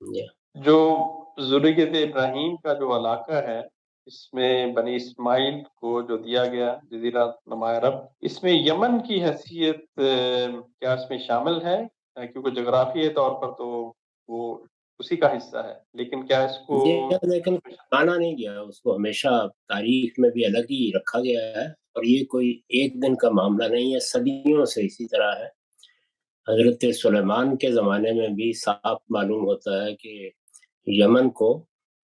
S2: جی۔
S1: جو ذریت ابراہیم کا جو علاقہ ہے، اس میں بنی اسماعیل کو جو دیا گیا جزیرہ نما عرب، اس میں یمن کی حیثیت کیا اس میں شامل ہے؟ کیونکہ جغرافیائی طور پر تو وہ اسی کا حصہ ہے، لیکن کیا اس کو
S2: لیکن مانا نہیں گیا، اس کو ہمیشہ تاریخ میں بھی الگ ہی رکھا گیا ہے، اور یہ کوئی ایک دن کا معاملہ نہیں ہے، صدیوں سے اسی طرح ہے۔ حضرت سلیمان کے زمانے میں بھی صاف معلوم ہوتا ہے کہ یمن کو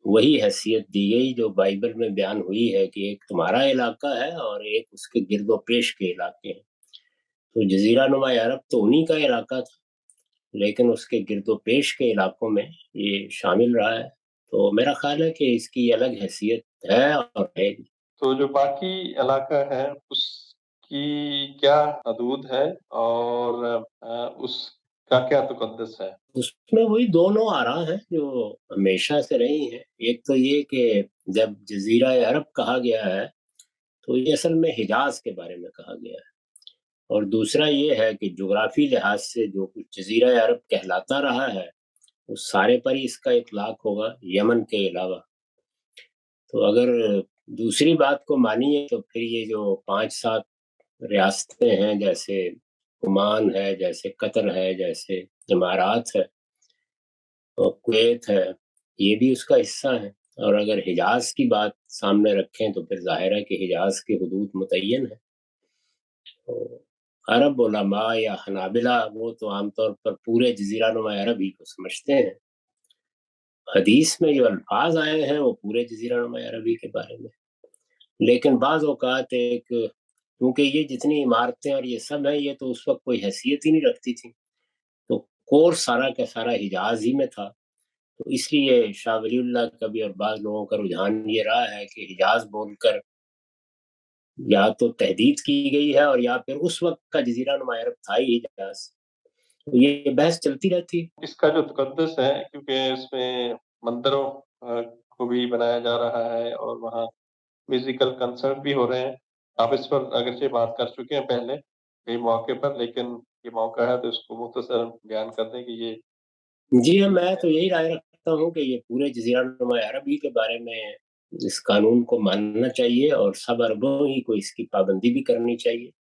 S2: وہی حیثیت دی گئی جو بائبل میں بیان ہوئی ہے کہ ایک تمہارا علاقہ ہے اور ایک اس کے گرد و پیش کے علاقے ہیں۔ تو جزیرہ نما عرب تو انہی کا علاقہ تھا، لیکن اس کے گرد و پیش کے علاقوں میں یہ شامل رہا ہے، تو میرا خیال ہے کہ اس کی الگ حیثیت ہے اور ہے گی۔
S1: تو جو باقی علاقہ ہے اس کی کیا حدود ہے اور اس کا کیا تقدس ہے؟
S2: اس میں وہی دونوں آراء ہیں جو ہمیشہ سے رہی ہیں۔ ایک تو یہ کہ جب جزیرہ عرب کہا گیا ہے تو یہ اصل میں حجاز کے بارے میں کہا گیا ہے، اور دوسرا یہ ہے کہ جغرافی لحاظ سے جو کچھ جزیرہ عرب کہلاتا رہا ہے اس سارے پر ہی اس کا اطلاق ہوگا یمن کے علاوہ۔ تو اگر دوسری بات کو مانیے تو پھر یہ جو 5-7 ریاستیں ہیں، جیسے عمان ہے، جیسے قطر ہے، جیسے امارات ہے اور کویت ہے، یہ بھی اس کا حصہ ہیں۔ اور اگر حجاز کی بات سامنے رکھیں تو پھر ظاہر ہے کہ حجاز کی حدود متعین ہے۔ عرب علماء یا حنابلہ وہ تو عام طور پر پورے جزیرہ نما عرب ہی کو سمجھتے ہیں۔ حدیث میں جو الفاظ آئے ہیں وہ پورے جزیرہ نما عربی کے بارے میں، لیکن بعض اوقات کیونکہ یہ جتنی عمارتیں اور یہ سب ہیں یہ تو اس وقت کوئی حیثیت ہی نہیں رکھتی تھی، تو کورس سارا کا سارا حجاز ہی میں تھا، تو اس لیے شاہ ولی اللہ کا بھی اور بعض لوگوں کا رجحان یہ رہا ہے کہ حجاز بول کر یا تو تحدید کی گئی ہے اور یا پھر اس وقت کا جزیرہ نما عرب تھا ہی حجاز۔ تو یہ بحث چلتی رہتی۔
S1: اس کا جو تقدس ہے، کیونکہ اس میں مندروں کو بھی بنایا جا رہا ہے اور وہاں میوزیکل کنسرٹ بھی ہو رہے ہیں، آپ اس پر اگرچہ بات کر چکے ہیں پہلے کئی موقع پر، لیکن یہ موقع ہے تو اس کو مختصر بیان کر دیں کہ یہ
S2: جی ہاں، میں تو یہی رائے رکھتا ہوں کہ یہ پورے جزیرہ نما عربی کے بارے میں اس قانون کو ماننا چاہیے اور سب عربوں ہی کو اس کی پابندی بھی کرنی چاہیے۔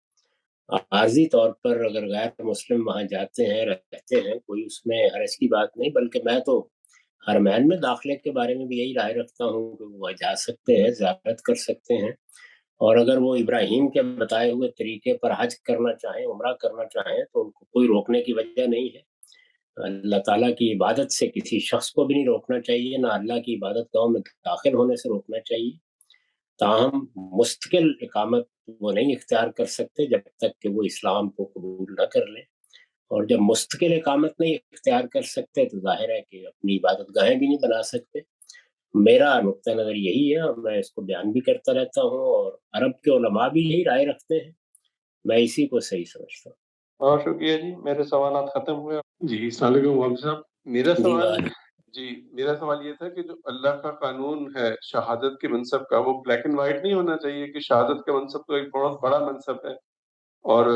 S2: عارضی طور پر اگر غیر مسلم وہاں جاتے ہیں رہتے ہیں کوئی اس میں حرج کی بات نہیں، بلکہ میں تو حرمین میں داخلے کے بارے میں بھی یہی رائے رکھتا ہوں کہ وہ جا سکتے ہیں، زیارت کر سکتے ہیں، اور اگر وہ ابراہیم کے بتائے ہوئے طریقے پر حج کرنا چاہیں، عمرہ کرنا چاہیں تو ان کو کوئی روکنے کی وجہ نہیں ہے۔ اللہ تعالیٰ کی عبادت سے کسی شخص کو بھی نہیں روکنا چاہیے، نہ اللہ کی عبادت گاہوں میں داخل ہونے سے روکنا چاہیے۔ تاہم مستقل اقامت وہ نہیں اختیار کر سکتے جب تک کہ وہ اسلام کو قبول نہ کر لیں، اور جب مستقل اقامت نہیں اختیار کر سکتے تو ظاہر ہے کہ اپنی عبادت گاہیں بھی نہیں بنا سکتے۔ میرا نقطہ نظر یہی ہے اور میں اس کو بیان بھی کرتا رہتا ہوں، اور عرب کے علماء بھی یہی رائے رکھتے ہیں، میں اسی کو صحیح سمجھتا ہوں۔
S1: بہت شکریہ جی، میرے سوالات ختم ہوئے۔ جی السلام علیکم وابی صاحب، میرا سوال میرا سوال یہ تھا کہ جو اللہ کا قانون ہے شہادت کے منصب کا، وہ بلیک اینڈ وائٹ نہیں ہونا چاہیے کہ شہادت کا منصب تو ایک بہت بڑا منصب ہے، اور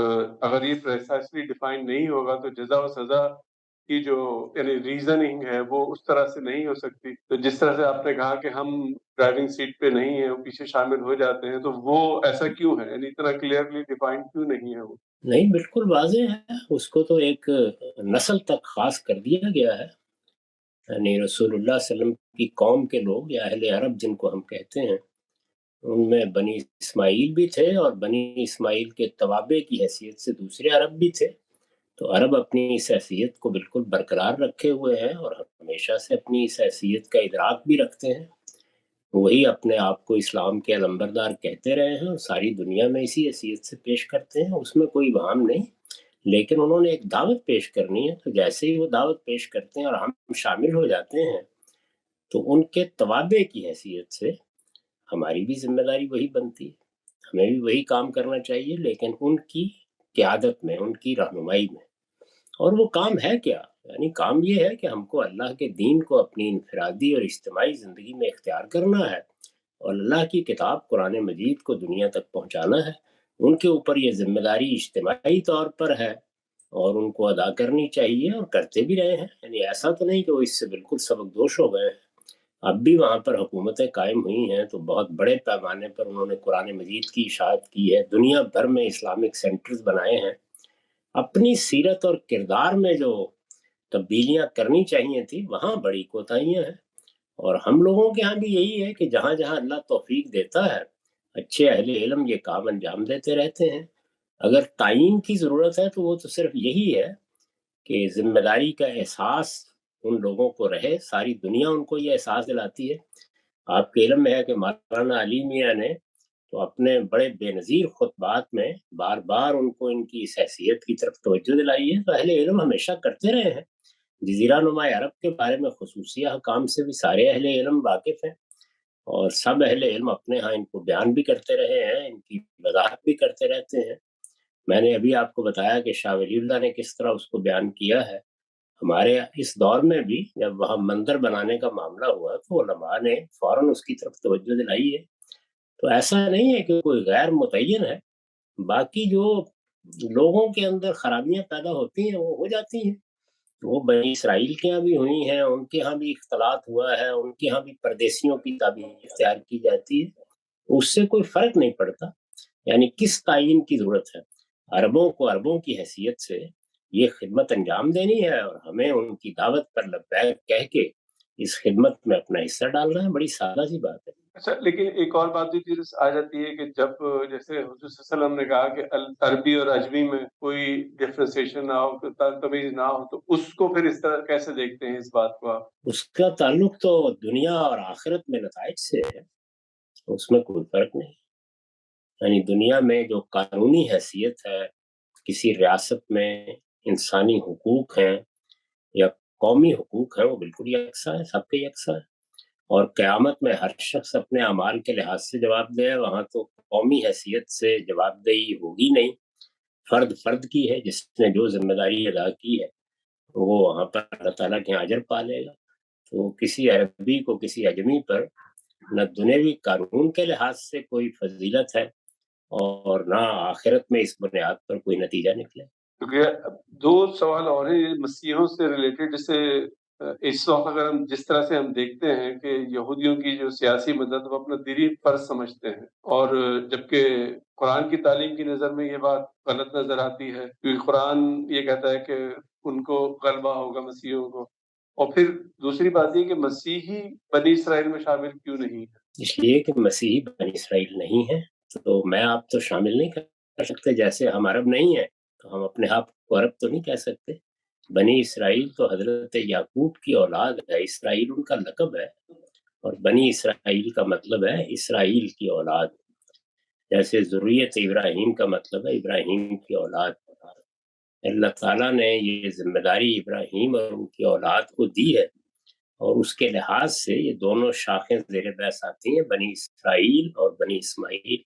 S1: اگر یہ پریسائسلی ڈیفائن نہیں ہوگا تو جزا و سزا کی جو یعنی ریزننگ ہے وہ اس طرح سے نہیں ہو سکتی۔ تو جس طرح سے آپ نے کہا کہ ہم ڈرائیونگ سیٹ پہ نہیں ہیں، وہ پیچھے شامل ہو جاتے ہیں، تو وہ ایسا کیوں ہے؟ یعنی اتنا کلیئرلی ڈیفائن کیوں نہیں ہے وہ؟
S2: نہیں، بالکل واضح ہے، اس کو تو ایک نسل تک خاص کر دیا گیا ہے، یعنی رسول اللہ صلی اللہ علیہ وسلم کی قوم کے لوگ یا اہل عرب جن کو ہم کہتے ہیں، ان میں بنی اسماعیل بھی تھے اور بنی اسماعیل کے توابع کی حیثیت سے دوسرے عرب بھی تھے، تو عرب اپنی اس حیثیت کو بالکل برقرار رکھے ہوئے ہیں اور ہمیشہ سے اپنی اس حیثیت کا ادراک بھی رکھتے ہیں، وہی اپنے آپ کو اسلام کے علمبردار کہتے رہے ہیں اور ساری دنیا میں اسی حیثیت سے پیش کرتے ہیں، اس میں کوئی وہم نہیں، لیکن انہوں نے ایک دعوت پیش کرنی ہے، تو جیسے ہی وہ دعوت پیش کرتے ہیں اور ہم شامل ہو جاتے ہیں تو ان کے توابع کی حیثیت سے ہماری بھی ذمہ داری وہی بنتی ہے، ہمیں بھی وہی کام کرنا چاہیے، لیکن ان کی قیادت میں، ان کی رہنمائی میں. اور وہ کام ہے کیا؟ یعنی کام یہ ہے کہ ہم کو اللہ کے دین کو اپنی انفرادی اور اجتماعی زندگی میں اختیار کرنا ہے، اور اللہ کی کتاب قرآن مجید کو دنیا تک پہنچانا ہے. ان کے اوپر یہ ذمہ داری اجتماعی طور پر ہے اور ان کو ادا کرنی چاہیے، اور کرتے بھی رہے ہیں. یعنی ایسا تو نہیں کہ وہ اس سے بالکل سبکدوش ہو گئے ہیں. اب بھی وہاں پر حکومتیں قائم ہوئی ہیں تو بہت بڑے پیمانے پر انہوں نے قرآن مجید کی اشاعت کی ہے، دنیا بھر میں اسلامک سینٹرز بنائے ہیں. اپنی سیرت اور کردار میں جو تبدیلیاں کرنی چاہیے تھی وہاں بڑی کوتاہیاں ہیں. اور ہم لوگوں کے ہاں بھی یہی ہے کہ جہاں جہاں اللہ توفیق دیتا ہے اچھے اہل علم یہ کام انجام دیتے رہتے ہیں. اگر تعین کی ضرورت ہے تو وہ تو صرف یہی ہے کہ ذمہ داری کا احساس ان لوگوں کو رہے. ساری دنیا ان کو یہ احساس دلاتی ہے. آپ کے علم میں ہے کہ مولانا علی میاں نے تو اپنے بڑے بے نظیر خطبات میں بار بار ان کو ان کی اس حیثیت کی طرف توجہ دلائی ہے. تو اہل علم ہمیشہ کرتے رہے ہیں. جزیرہ نما عرب کے بارے میں خصوصی حکام سے بھی سارے اہل علم واقف ہیں، اور سب اہل علم اپنے ہاں ان کو بیان بھی کرتے رہے ہیں، ان کی وضاحت بھی کرتے رہتے ہیں. میں نے ابھی آپ کو بتایا کہ شاہ ولی اللہ نے کس طرح اس کو بیان کیا ہے. ہمارے اس دور میں بھی جب وہاں مندر بنانے کا معاملہ ہوا تو علماء نے فوراً اس کی طرف توجہ دلائی ہے. تو ایسا نہیں ہے کہ کوئی غیر متعین ہے. باقی جو لوگوں کے اندر خرابیاں پیدا ہوتی ہیں وہ ہو جاتی ہیں. وہ بنی اسرائیل کے یہاں بھی ہوئی ہیں، ان کے ہاں بھی اختلاط ہوا ہے، ان کے ہاں بھی پردیسیوں کی تعبیر اختیار کی جاتی ہے. اس سے کوئی فرق نہیں پڑتا. یعنی کس تعین کی ضرورت ہے؟ عربوں کو عربوں کی حیثیت سے یہ خدمت انجام دینی ہے اور ہمیں ان کی دعوت پر لبیک کہہ کے اس خدمت میں اپنا حصہ ڈالنا ہے. بڑی سادہ سی بات ہے.
S1: اچھا، لیکن ایک اور بات بھی چیز آ جاتی ہے کہ جب جیسے حضور صلی اللہ علیہ وسلم نے کہا کہ عربی اور عجمی میں کوئی ڈفرینسیشن نہ ہو، تمیز نہ ہو، تو اس کو پھر اس طرح کیسے دیکھتے ہیں اس بات کو آپ؟
S2: اس کا تعلق تو دنیا اور آخرت میں نتائج سے ہے، اس میں کوئی فرق نہیں. یعنی دنیا میں جو قانونی حیثیت ہے کسی ریاست میں، انسانی حقوق ہیں یا قومی حقوق ہیں، وہ بالکل یکساں ہے، سب کے یکساں ہے. اور قیامت میں ہر شخص اپنے اعمال کے لحاظ سے جواب دے. وہاں تو قومی حیثیت سے جواب دہی ہوگی نہیں، فرد فرد کی ہے. جس نے جو ذمہ داری ادا کی ہے وہ وہاں پر اللہ تعالیٰ کے اجر پا لے گا. تو کسی عربی کو کسی عجمی پر نہ دنیوی قانون کے لحاظ سے کوئی فضیلت ہے اور نہ آخرت میں اس بنیاد پر کوئی نتیجہ نکلے.
S1: کیونکہ دو سوال اور ہیں مسیحوں سے ریلیٹڈ. جیسے اس وقت اگر ہم جس طرح سے ہم دیکھتے ہیں کہ یہودیوں کی جو سیاسی مدد وہ اپنا دینی فرض سمجھتے ہیں، اور جبکہ قرآن کی تعلیم کی نظر میں یہ بات غلط نظر آتی ہے، کیونکہ قرآن یہ کہتا ہے کہ ان کو غلبہ ہوگا مسیحیوں کو. اور پھر دوسری بات یہ کہ مسیحی بنی اسرائیل میں شامل کیوں نہیں ہے؟
S2: اس لیے کہ مسیحی بنی اسرائیل نہیں ہے تو میں آپ تو شامل نہیں کر سکتے. جیسے ہم عرب نہیں ہیں تو ہم اپنے آپ کو عرب تو نہیں کہہ سکتے. بنی اسرائیل تو حضرت یعقوب کی اولاد ہے. اسرائیل ان کا لقب ہے، اور بنی اسرائیل کا مطلب ہے اسرائیل کی اولاد. جیسے ذریت ابراہیم کا مطلب ہے ابراہیم کی اولاد. اللہ تعالیٰ نے یہ ذمہ داری ابراہیم اور ان کی اولاد کو دی ہے، اور اس کے لحاظ سے یہ دونوں شاخیں زیر بحث آتی ہیں، بنی اسرائیل اور بنی اسماعیل.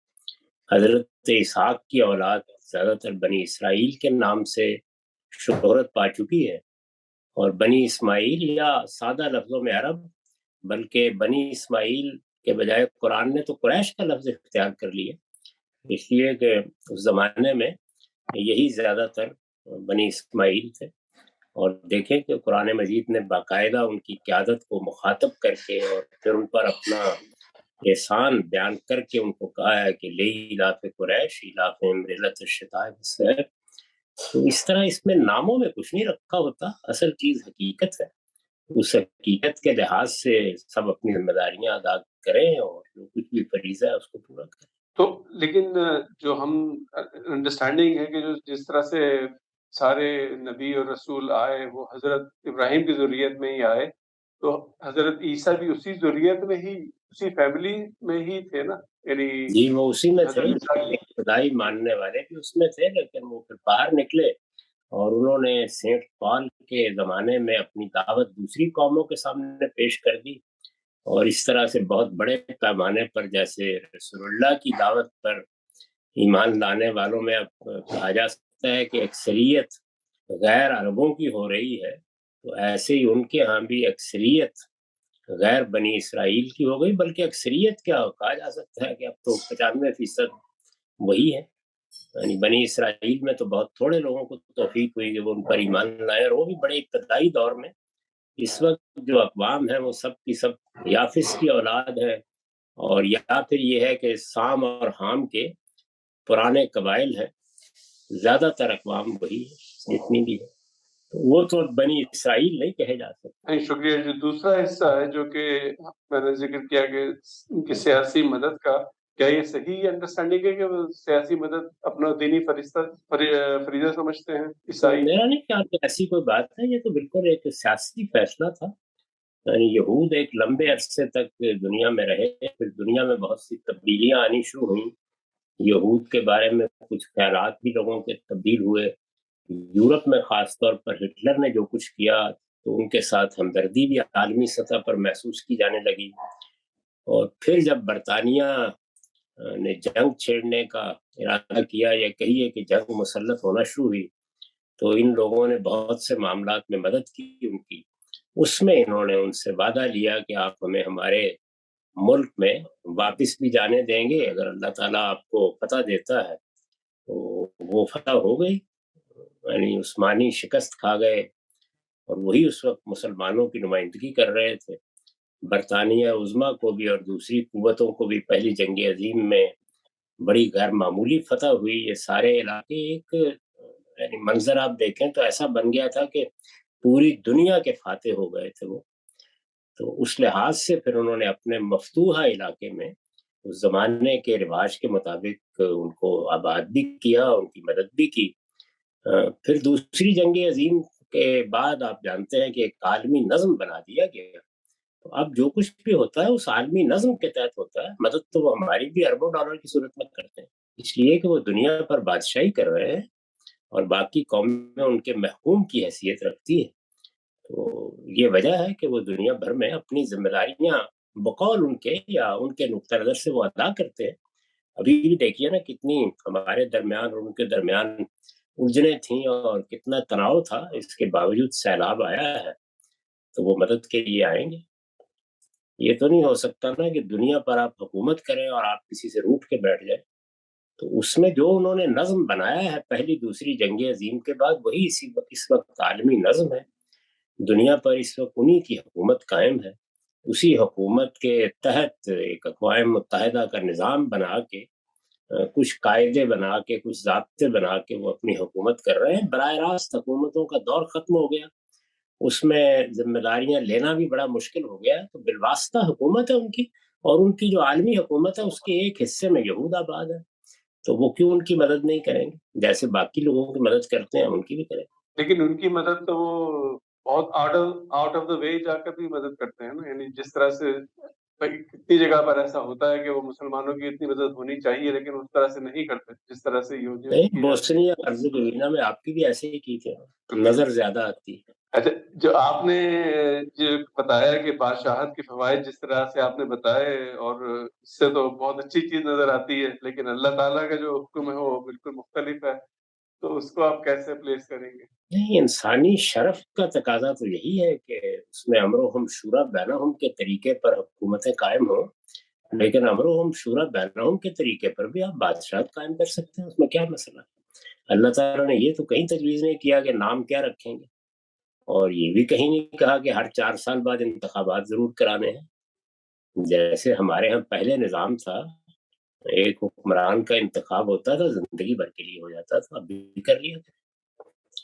S2: حضرت اسحاق کی اولاد زیادہ تر بنی اسرائیل کے نام سے شہرت پا چکی ہے، اور بنی اسماعیل یا سادہ لفظوں میں عرب، بلکہ بنی اسماعیل کے بجائے قرآن نے تو قریش کا لفظ اختیار کر لیا، اس لیے کہ اس زمانے میں یہی زیادہ تر بنی اسماعیل تھے. اور دیکھیں کہ قرآن مجید نے باقاعدہ ان کی قیادت کو مخاطب کر کے اور پھر ان پر اپنا احسان بیان کر کے ان کو کہا ہے کہ لإیلاف قریش ایلافہم رحلۃ الشتاء والصیف. تو اس طرح اس میں ناموں میں کچھ نہیں رکھا ہوتا، اصل چیز حقیقت ہے. اس حقیقت کے لحاظ سے سب اپنی ذمہ داریاں ادا کریں اور جو کچھ بھی فریضہ ہے اس کو پورا کریں.
S1: تو لیکن جو ہم انڈرسٹینڈنگ ہے کہ جو جس طرح سے سارے نبی اور رسول آئے وہ حضرت ابراہیم کی ذریت میں ہی آئے، تو حضرت عیسیٰ بھی اسی ذریت میں ہی، اسی فیملی میں ہی تھے نا. یعنی
S2: جی وہ اسی میں تھے،
S1: حضرت عیسیٰ کی
S2: خدائی ماننے والے بھی اس میں تھے، لیکن وہ پھر باہر نکلے اور انہوں نے سینٹ پال کے زمانے میں اپنی دعوت دوسری قوموں کے سامنے پیش کر دی. اور اس طرح سے بہت بڑے پیمانے پر جیسے رسول اللہ کی دعوت پر ایمان لانے والوں میں اب کہا جا سکتا سکتا ہے کہ اکثریت غیر عربوں کی ہو رہی ہے، تو ایسے ہی ان کے ہاں بھی اکثریت غیر بنی اسرائیل کی ہو گئی، بلکہ اکثریت کیا کہا جا سکتا ہے کہ اب تو 95% وہی ہے۔ یعنی بنی اسرائیل میں تو بہت تھوڑے لوگوں کو توفیق ہوئی کہ وہ ان پر ایمان لائے، اور وہ بھی بڑے ابتدائی دور میں۔ اس وقت جو اقوام ہیں وہ سب کی سب یافس کی اولاد ہے، اور یا پھر یہ ہے کہ سام اور حام کے پرانے قبائل ہیں، زیادہ تر اقوام وہی ہے جتنی بھی ہے، تو وہ تو بنی اسرائیل نہیں کہے جا سکتے۔
S1: نہیں، شکریہ۔ جو دوسرا حصہ ہے جو کہ میں نے ذکر کیا کہ ان کی سیاسی مدد کا، کیا یہ صحیح انڈرسٹینڈنگ ہے کہ وہ سیاسی مدد اپنا دینی فریضہ سمجھتے ہیں عیسائی؟
S2: میرا نہیں خیال کہ ایسی کوئی بات ہے، یہ تو بالکل ایک سیاسی فیصلہ تھا۔ یعنی یہود ایک لمبے عرصے تک دنیا میں رہے، پھر دنیا میں بہت سی تبدیلیاں آنی شروع ہوئیں، یہود کے بارے میں کچھ خیالات بھی لوگوں کے تبدیل ہوئے۔ یورپ میں خاص طور پر ہٹلر نے جو کچھ کیا تو ان کے ساتھ ہمدردی بھی عالمی سطح پر محسوس کی جانے لگی، اور پھر جب برطانیہ نے جنگ چھیڑنے کا ارادہ کیا، یا کہیے کہ جنگ مسلط ہونا شروع ہوئی، تو ان لوگوں نے بہت سے معاملات میں مدد کی ان کی۔ اس میں انہوں نے ان سے وعدہ لیا کہ آپ ہمیں ہمارے ملک میں واپس بھی جانے دیں گے اگر اللہ تعالیٰ آپ کو فتح دیتا ہے۔ تو وہ فتح ہو گئی، یعنی عثمانی شکست کھا گئے، اور وہی اس وقت مسلمانوں کی نمائندگی کر رہے تھے۔ برطانیہ عظمیٰ کو بھی اور دوسری قوتوں کو بھی پہلی جنگ عظیم میں بڑی غیر معمولی فتح ہوئی۔ یہ سارے علاقے ایک یعنی منظر آپ دیکھیں تو ایسا بن گیا تھا کہ پوری دنیا کے فاتح ہو گئے تھے وہ۔ تو اس لحاظ سے پھر انہوں نے اپنے مفتوحہ علاقے میں اس زمانے کے رواج کے مطابق ان کو آباد بھی کیا، ان کی مدد بھی کی۔ پھر دوسری جنگ عظیم کے بعد آپ جانتے ہیں کہ ایک عالمی نظم بنا دیا گیا، تو اب جو کچھ بھی ہوتا ہے اس عالمی نظم کے تحت ہوتا ہے۔ مدد تو وہ ہماری بھی اربوں ڈالر کی صورت میں کرتے ہیں، اس لیے کہ وہ دنیا پر بادشاہی کر رہے ہیں اور باقی قومیں ان کے محکوم کی حیثیت رکھتی ہے۔ تو یہ وجہ ہے کہ وہ دنیا بھر میں اپنی ذمہ داریاں بقول ان کے یا ان کے نقطہ نظر سے وہ ادا کرتے ہیں۔ ابھی بھی دیکھیے نا کتنی ہمارے درمیان اور ان کے درمیان الجھنیں تھیں اور کتنا تناؤ تھا، اس کے باوجود سیلاب آیا ہے تو وہ مدد کے لیے آئیں گے۔ یہ تو نہیں ہو سکتا نا کہ دنیا پر آپ حکومت کریں اور آپ کسی سے روٹھ کے بیٹھ جائیں۔ تو اس میں جو انہوں نے نظم بنایا ہے پہلی دوسری جنگ عظیم کے بعد، وہی اس وقت عالمی نظم ہے۔ دنیا پر اس وقت انہی کی حکومت قائم ہے۔ اسی حکومت کے تحت ایک اقوام متحدہ کا نظام بنا کے، کچھ قاعدے بنا کے، کچھ ضابطے بنا کے وہ اپنی حکومت کر رہے ہیں۔ براہ راست حکومتوں کا دور ختم ہو گیا، اس میں ذمہ داریاں لینا بھی بڑا مشکل ہو گیا ہے۔ تو بالواسطہ حکومت ہے ان کی، اور ان کی جو عالمی حکومت ہے اس کے ایک حصے میں یہود آباد ہے، تو وہ کیوں ان کی مدد نہیں کریں گے؟ جیسے باقی لوگوں کی مدد کرتے ہیں ان کی بھی کریں۔
S1: لیکن ان کی مدد تو وہ بہت آؤٹ آف دا وے جا کر بھی مدد کرتے ہیں نا، یعنی جس طرح سے کتنی جگہ پر ایسا ہوتا ہے کہ وہ مسلمانوں کی اتنی مدد ہونی چاہیے لیکن اس طرح سے نہیں کرتے جس طرح سے یہودیوں کی
S2: نہیں،
S1: کی جاتی ہے۔
S2: بوسنیا ہرزیگووینا میں آپ کی بھی ایسے ہی کی تھی، نظر زیادہ آتی ہے۔
S1: اچھا، جو آپ نے جو بتایا کہ بادشاہت کے فوائد جس طرح سے آپ نے بتائے، اور اس سے تو بہت اچھی چیز نظر آتی ہے، لیکن اللہ تعالیٰ کا جو حکم ہے وہ بالکل مختلف ہے، تو اس کو آپ کیسے پلیس کریں گے؟
S2: نہیں، انسانی شرف کا تقاضا تو یہی ہے کہ اس میں امر و ہم شورا بینہم کے طریقے پر حکومتیں قائم ہوں، لیکن امر و ہم شورا بینہم کے طریقے پر بھی آپ بادشاہت قائم کر سکتے ہیں، اس میں کیا مسئلہ ہے؟ اللہ تعالیٰ نے یہ تو کہیں تجویز نہیں کیا کہ نام کیا رکھیں گے، اور یہ بھی کہیں نہیں کہا کہ ہر 4 سال بعد انتخابات ضرور کرانے ہیں۔ جیسے ہمارے ہاں پہلے نظام تھا، ایک حکمران کا انتخاب ہوتا تھا، زندگی بھر کے لیے ہو جاتا تھا، اب بھی کر لیا۔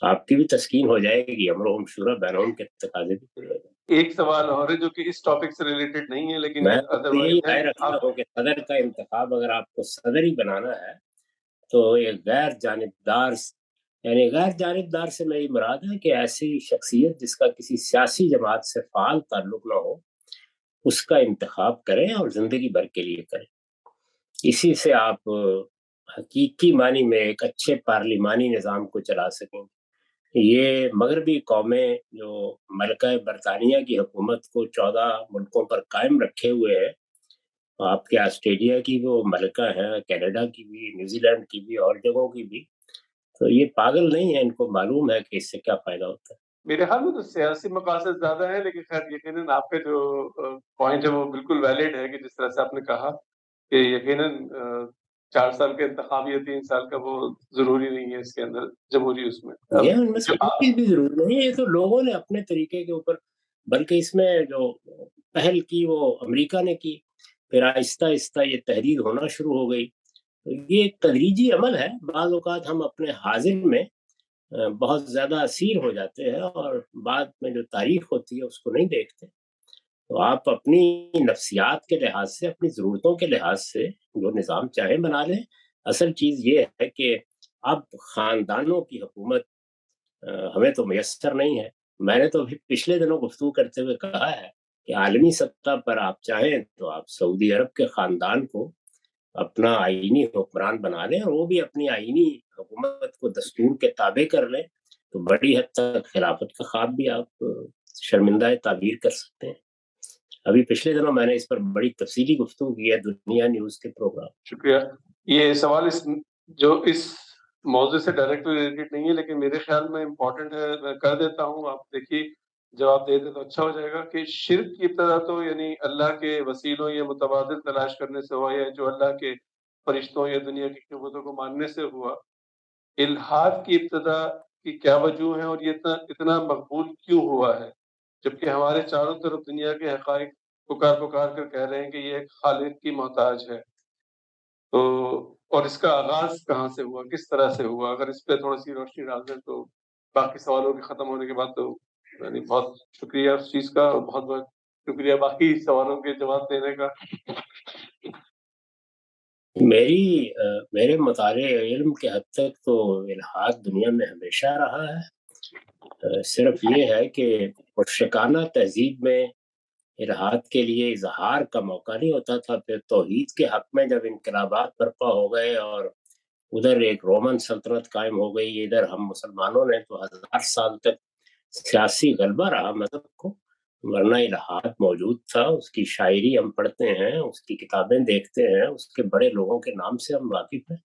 S2: آپ کی بھی تسکین ہو جائے گی، امر و ہم شورا بینہم کے تقاضے بھی پورے ہو جائیں گے۔
S1: ایک سوال اور ہے جو کہ اس ٹاپک سے ریلیٹڈ نہیں ہے لیکن
S2: میں تو یہی
S1: ادروائز ہے۔
S2: رائے رکھتا ہوں کہ صدر کا انتخاب اگر آپ کو صدر ہی بنانا ہے تو ایک غیر جانبدار سے میری مراد ہے کہ ایسی شخصیت جس کا کسی سیاسی جماعت سے فعال تعلق نہ ہو، اس کا انتخاب کریں اور زندگی بھر کے لیے کریں۔ اسی سے آپ حقیقی معنی میں ایک اچھے پارلیمانی نظام کو چلا سکیں۔ یہ مغربی قومیں جو ملکہ برطانیہ کی حکومت کو 14 ملکوں پر قائم رکھے ہوئے ہیں، آپ کے آسٹریلیا کی وہ ملکہ ہیں، کینیڈا کی بھی، نیوزی لینڈ کی بھی اور جگہوں کی بھی، تو یہ پاگل نہیں ہے، ان کو معلوم ہے کہ اس سے کیا فائدہ ہوتا ہے۔
S1: میرے خیال میں تو سیاسی مقاصد زیادہ ہیں، لیکن خیر یقیناً آپ کا جو پوائنٹ ہے وہ بالکل ویلڈ ہے کہ جس طرح سے آپ نے کہا کہ یقیناً 4 سال کا انتخاب یا 3 سال کا وہ ضروری نہیں ہے اس کے اندر جمہوری اس میں۔
S2: یہ ان میں
S1: جو
S2: سے کوئی چیز بھی ضروری نہیں ہے، یہ تو لوگوں نے اپنے طریقے کے اوپر، بلکہ اس میں جو پہل کی وہ امریکہ نے کی، پھر آہستہ آہستہ یہ تحریر ہونا شروع ہو گئی۔ تو یہ ایک تدریجی عمل ہے، بعض اوقات ہم اپنے حاضر میں بہت زیادہ اسیر ہو جاتے ہیں اور بعد میں جو تاریخ ہوتی ہے اس کو نہیں دیکھتے۔ تو آپ اپنی نفسیات کے لحاظ سے، اپنی ضرورتوں کے لحاظ سے جو نظام چاہیں بنا لیں۔ اصل چیز یہ ہے کہ اب خاندانوں کی حکومت ہمیں تو میسر نہیں ہے۔ میں نے تو ابھی پچھلے دنوں گفتگو کرتے ہوئے کہا ہے کہ عالمی سطح پر آپ چاہیں تو آپ سعودی عرب کے خاندان کو اپنا آئینی حکمران بنا لیں، اور وہ بھی اپنی آئینی حکومت کو دستور کے تابع کر لیں، تو بڑی حد تک خلافت کا خواب بھی آپ شرمندہ تعبیر کر سکتے ہیں۔ ابھی پچھلے دنوں میں نے اس پر بڑی تفصیلی گفتگو کی ہے دنیا نیوز کے پروگرام۔
S1: شکریہ۔ یہ سوال اس موضوع سے ڈائریکٹ ریلیٹڈ نہیں ہے، لیکن میرے خیال میں امپورٹنٹ ہے، میں کر دیتا ہوں۔ آپ دیکھیے جواب دے دیں تو اچھا ہو جائے گا کہ شرک کی ابتدا تو یعنی اللہ کے وسیلوں یا متبادل تلاش کرنے سے ہوا، یا جو اللہ کے فرشتوں یا دنیا کی قوتوں کو ماننے سے ہوا۔ الحاد کی ابتدا کی کیا وجوہ ہے اور یہ اتنا مقبول کیوں ہوا ہے، جبکہ ہمارے چاروں طرف دنیا کے حقائق پکار پکار کر کہہ رہے ہیں کہ یہ ایک خالق کی محتاج ہے؟ تو اور اس کا آغاز کہاں سے ہوا، کس طرح سے ہوا؟ اگر اس پہ تھوڑی سی روشنی ڈال دیں تو باقی سوالوں کے ختم ہونے کے بعد تو یعنی بہت شکریہ اس چیز کا، اور بہت بہت شکریہ باقی سوالوں کے جواب دینے کا۔
S2: میرے مطالعے علم کے حد تک تو الحاد دنیا میں ہمیشہ رہا ہے۔ صرف یہ ہے کہ مشرکانہ تہذیب میں الحاد کے لیے اظہار کا موقع نہیں ہوتا تھا۔ پھر توحید کے حق میں جب انقلابات برپا ہو گئے اور ادھر ایک رومن سلطنت قائم ہو گئی، ادھر ہم مسلمانوں نے تو 1000 سال تک سیاسی غلبہ رہا مذہب کو، ورنہ الحاد موجود تھا۔ اس کی شاعری ہم پڑھتے ہیں، اس کی کتابیں دیکھتے ہیں، اس کے بڑے لوگوں کے نام سے ہم واقف ہیں،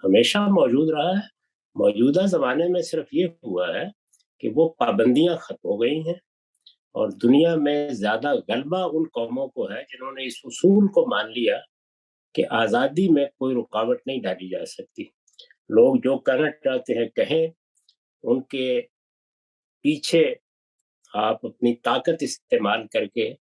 S2: ہمیشہ موجود رہا ہے۔ موجودہ زمانے میں صرف یہ ہوا ہے کہ وہ پابندیاں ختم ہو گئی ہیں، اور دنیا میں زیادہ غلبہ ان قوموں کو ہے جنہوں نے اس اصول کو مان لیا کہ آزادی میں کوئی رکاوٹ نہیں ڈالی جا سکتی۔ لوگ جو کہنا چاہتے ہیں کہیں، ان کے پیچھے آپ اپنی طاقت استعمال کر کے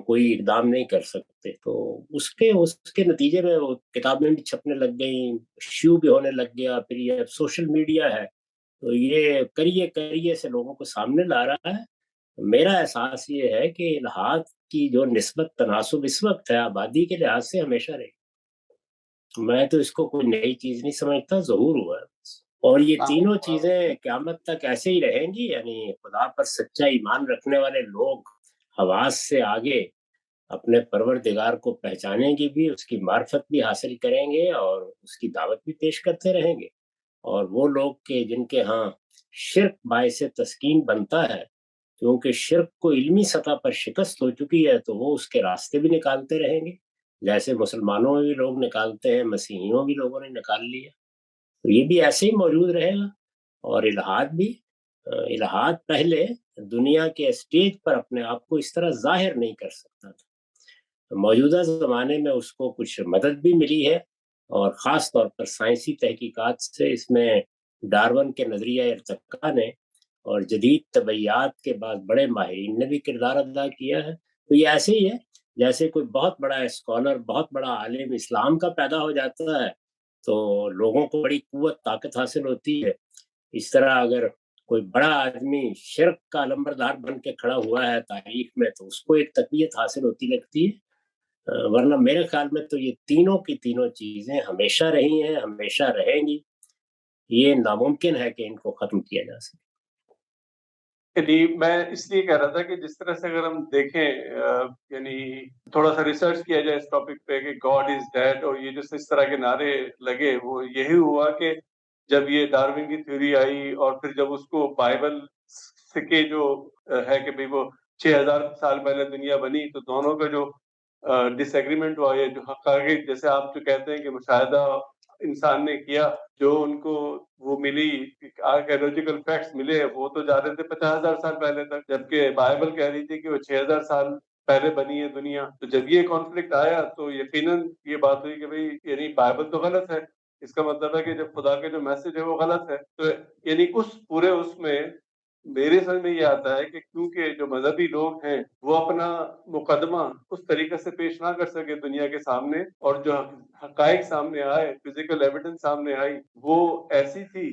S2: کوئی اقدام نہیں کر سکتے۔ تو اس کے نتیجے میں وہ کتابیں بھی چھپنے لگ گئیں، شیو بھی ہونے لگ گیا، پھر یہ سوشل میڈیا ہے، تو یہ کریے سے لوگوں کو سامنے لا رہا ہے۔ میرا احساس یہ ہے کہ الحاد کی جو نسبت تناسب اس وقت ہے آبادی کے لحاظ سے ہمیشہ رہی۔ میں تو اس کو کوئی نئی چیز نہیں سمجھتا، ظہور ہوا ہے۔ اور یہ تینوں چیزیں قیامت تک ایسے ہی رہیں گی، یعنی خدا پر سچا ایمان رکھنے والے لوگ حواس سے آگے اپنے پروردگار کو پہچانیں گے بھی، اس کی معرفت بھی حاصل کریں گے اور اس کی دعوت بھی پیش کرتے رہیں گے۔ اور وہ لوگ کہ جن کے ہاں شرک باعث تسکین بنتا ہے، کیونکہ شرک کو علمی سطح پر شکست ہو چکی ہے، تو وہ اس کے راستے بھی نکالتے رہیں گے، جیسے مسلمانوں میں بھی لوگ نکالتے ہیں، مسیحیوں بھی لوگوں نے نکال لیا، تو یہ بھی ایسے ہی موجود رہے گا۔ اور الحاد پہلے دنیا کے اسٹیج پر اپنے آپ کو اس طرح ظاہر نہیں کر سکتا تھا۔ موجودہ زمانے میں اس کو کچھ مدد بھی ملی ہے، اور خاص طور پر سائنسی تحقیقات سے اس میں ڈارون کے نظریہ ارتقاء نے اور جدید طبیعیات کے بعد بڑے ماہرین نے بھی کردار ادا کیا ہے۔ تو یہ ایسے ہی ہے جیسے کوئی بہت بڑا اسکالر، بہت بڑا عالم اسلام کا پیدا ہو جاتا ہے تو لوگوں کو بڑی قوت طاقت حاصل ہوتی ہے۔ اس طرح اگر کوئی بڑا آدمی شرک کا علمبردار بن کے کھڑا ہوا ہے تاریخ میں، تو اس کو ایک تقویت حاصل ہوتی لگتی ہے۔ ورنہ میرے خیال میں تو یہ تینوں کی تینوں چیزیں ہمیشہ رہی ہیں، ہمیشہ رہیں گی، یہ ناممکن ہے کہ ان کو ختم کیا جا سکے۔
S1: میں اس لیے کہہ رہا تھا کہ جس طرح سے اگر ہم دیکھیں یعنی تھوڑا سا ریسرچ کیا جائے اس ٹاپک پہ کہ گاڈ از ڈیڈ، اور یہ جو اس طرح کے نعرے لگے، وہ یہی ہوا کہ جب یہ ڈارون کی تھیوری آئی، اور پھر جب اس کو بائبل کے جو ہے کہ بھئی وہ 6000 سال پہلے دنیا بنی، تو دونوں کا جو ڈس ایگریمنٹ ہوا، یہ جو حقائق جیسے آپ جو کہتے ہیں کہ مشاہدہ انسان نے کیا، جو ان کو وہ ملی آرکیولوجیکل فیکٹس ملے، وہ تو جا رہے تھے 50,000 سال پہلے تک، جبکہ بائبل کہہ رہی تھی کہ وہ 6,000 سال پہلے بنی ہے دنیا۔ تو جب یہ کانفلکٹ آیا تو یقیناً یہ بات ہوئی کہ بھئی یعنی بائبل تو غلط ہے، اس کا مطلب ہے کہ جب خدا کے جو میسج ہے وہ غلط ہے۔ تو یعنی اس میں میرے سمجھ میں یہ آتا ہے کہ کیونکہ جو مذہبی لوگ ہیں وہ اپنا مقدمہ اس طریقے سے پیش نہ کر سکے دنیا کے سامنے، اور جو حقائق سامنے آئے، فزیکل ایویڈنس سامنے آئی، وہ ایسی تھی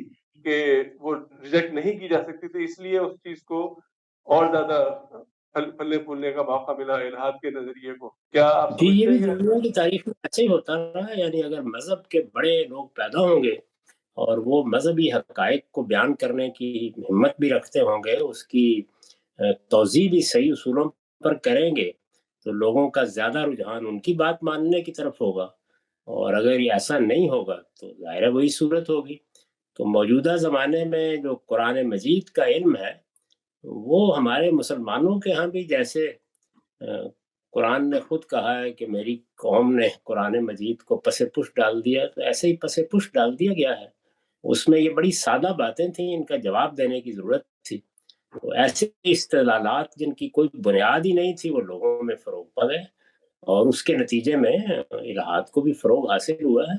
S1: کہ وہ ریجیکٹ نہیں کی جا سکتی تھی، اس لیے اس چیز کو اور زیادہ پھلنے پھولنے کا موقع ملا الہاد کے نظریے کو۔ کیا آپ
S2: جی، یہ
S1: سمجھتے
S2: بھی
S1: ہیں
S2: دنیا کی تاریخ میں ایسے ہی ہوتا رہا ہے، یعنی اگر مذہب کے بڑے لوگ پیدا ہوں گے اور وہ مذہبی حقائق کو بیان کرنے کی ہمت بھی رکھتے ہوں گے، اس کی توضیح بھی صحیح اصولوں پر کریں گے، تو لوگوں کا زیادہ رجحان ان کی بات ماننے کی طرف ہوگا، اور اگر یہ ایسا نہیں ہوگا تو ظاہر ہے وہی صورت ہوگی۔ تو موجودہ زمانے میں جو قرآن مجید کا علم ہے وہ ہمارے مسلمانوں کے ہاں بھی، جیسے قرآن نے خود کہا ہے کہ میری قوم نے قرآن مجید کو پس پش ڈال دیا، تو ایسے ہی پس پش ڈال دیا گیا ہے۔ اس میں یہ بڑی سادہ باتیں تھیں، ان کا جواب دینے کی ضرورت تھی۔ تو ایسے استدلالات جن کی کوئی بنیاد ہی نہیں تھی وہ لوگوں میں فروغ پا گئے، اور اس کے نتیجے میں الہاد کو بھی فروغ حاصل ہوا ہے۔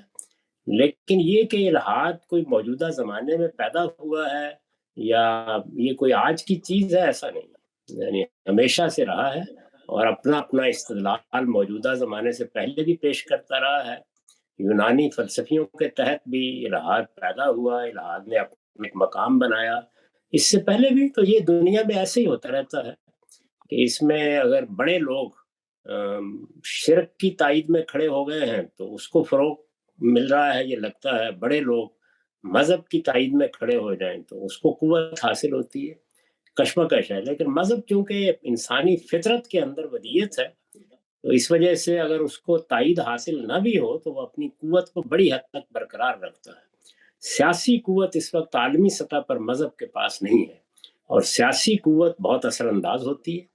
S2: لیکن یہ کہ الہاد کوئی موجودہ زمانے میں پیدا ہوا ہے یا یہ کوئی آج کی چیز ہے، ایسا نہیں، یعنی ہمیشہ سے رہا ہے، اور اپنا اپنا استدلال موجودہ زمانے سے پہلے بھی پیش کرتا رہا ہے۔ یونانی فلسفیوں کے تحت بھی الہاد پیدا ہوا، الہاد نے اپنا ایک مقام بنایا۔ اس سے پہلے بھی تو یہ دنیا میں ایسے ہی ہوتا رہتا ہے کہ اس میں اگر بڑے لوگ شرک کی تائید میں کھڑے ہو گئے ہیں تو اس کو فروغ مل رہا ہے، یہ لگتا ہے بڑے لوگ مذہب کی تائید میں کھڑے ہو جائیں تو اس کو قوت حاصل ہوتی ہے، کشمکش ہے۔ لیکن مذہب چونکہ انسانی فطرت کے اندر ودیت ہے، تو اس وجہ سے اگر اس کو تائید حاصل نہ بھی ہو تو وہ اپنی قوت کو بڑی حد تک برقرار رکھتا ہے۔ سیاسی قوت اس وقت عالمی سطح پر مذہب کے پاس نہیں ہے، اور سیاسی قوت بہت اثر انداز ہوتی ہے۔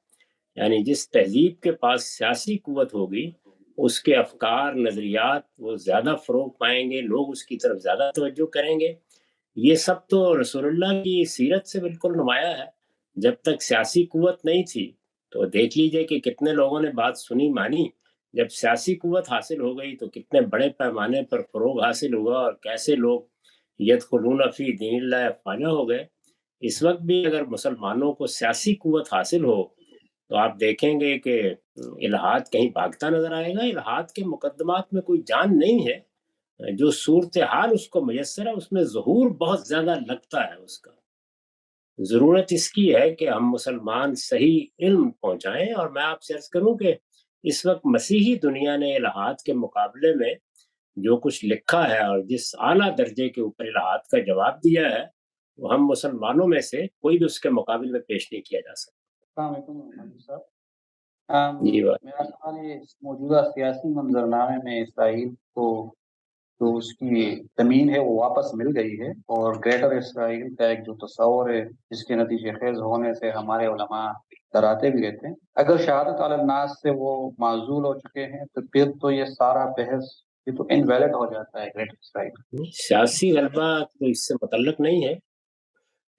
S2: یعنی جس تہذیب کے پاس سیاسی قوت ہوگی اس کے افکار، نظریات وہ زیادہ فروغ پائیں گے، لوگ اس کی طرف زیادہ توجہ کریں گے۔ یہ سب تو رسول اللہ کی سیرت سے بالکل نمایاں ہے۔ جب تک سیاسی قوت نہیں تھی تو دیکھ لیجئے کہ کتنے لوگوں نے بات سنی مانی، جب سیاسی قوت حاصل ہو گئی تو کتنے بڑے پیمانے پر فروغ حاصل ہوا، اور کیسے لوگ یدخلون فی دین اللہ افواجا ہو گئے۔ اس وقت بھی اگر مسلمانوں کو سیاسی قوت حاصل ہو تو آپ دیکھیں گے کہ الہاد کہیں بھاگتا نظر آئے گا۔ الہاد کے مقدمات میں کوئی جان نہیں ہے، جو صورتحال اس کو میسر ہے اس میں ظہور بہت زیادہ لگتا ہے اس کا۔ ضرورت اس کی ہے کہ ہم مسلمان صحیح علم پہنچائیں، اور میں آپ سے عرض کروں کہ اس وقت مسیحی دنیا نے الہاد کے مقابلے میں جو کچھ لکھا ہے اور جس اعلیٰ درجے کے اوپر الہاد کا جواب دیا ہے وہ ہم مسلمانوں میں سے کوئی بھی اس کے مقابل میں پیش نہیں کیا جا سکتا۔
S3: السلام علیکم محمد صاحب،
S2: جی بات
S3: میرا سوال یہ موجودہ سیاسی منظرنامے میں اسرائیل کو جو اس کی زمین ہے وہ واپس مل گئی ہے، اور گریٹر اسرائیل کا ایک جو تصور ہے جس کے نتیجے خیز ہونے سے ہمارے علماء ڈراتے بھی رہتے ہیں، اگر شہادت علی الناس سے وہ معزول ہو چکے ہیں تو پھر تو یہ سارا بحث یہ تو انویلڈ ہو جاتا ہے گریٹر اسرائیل۔
S2: سیاسی غلبہ تو اس سے متعلق نہیں ہے،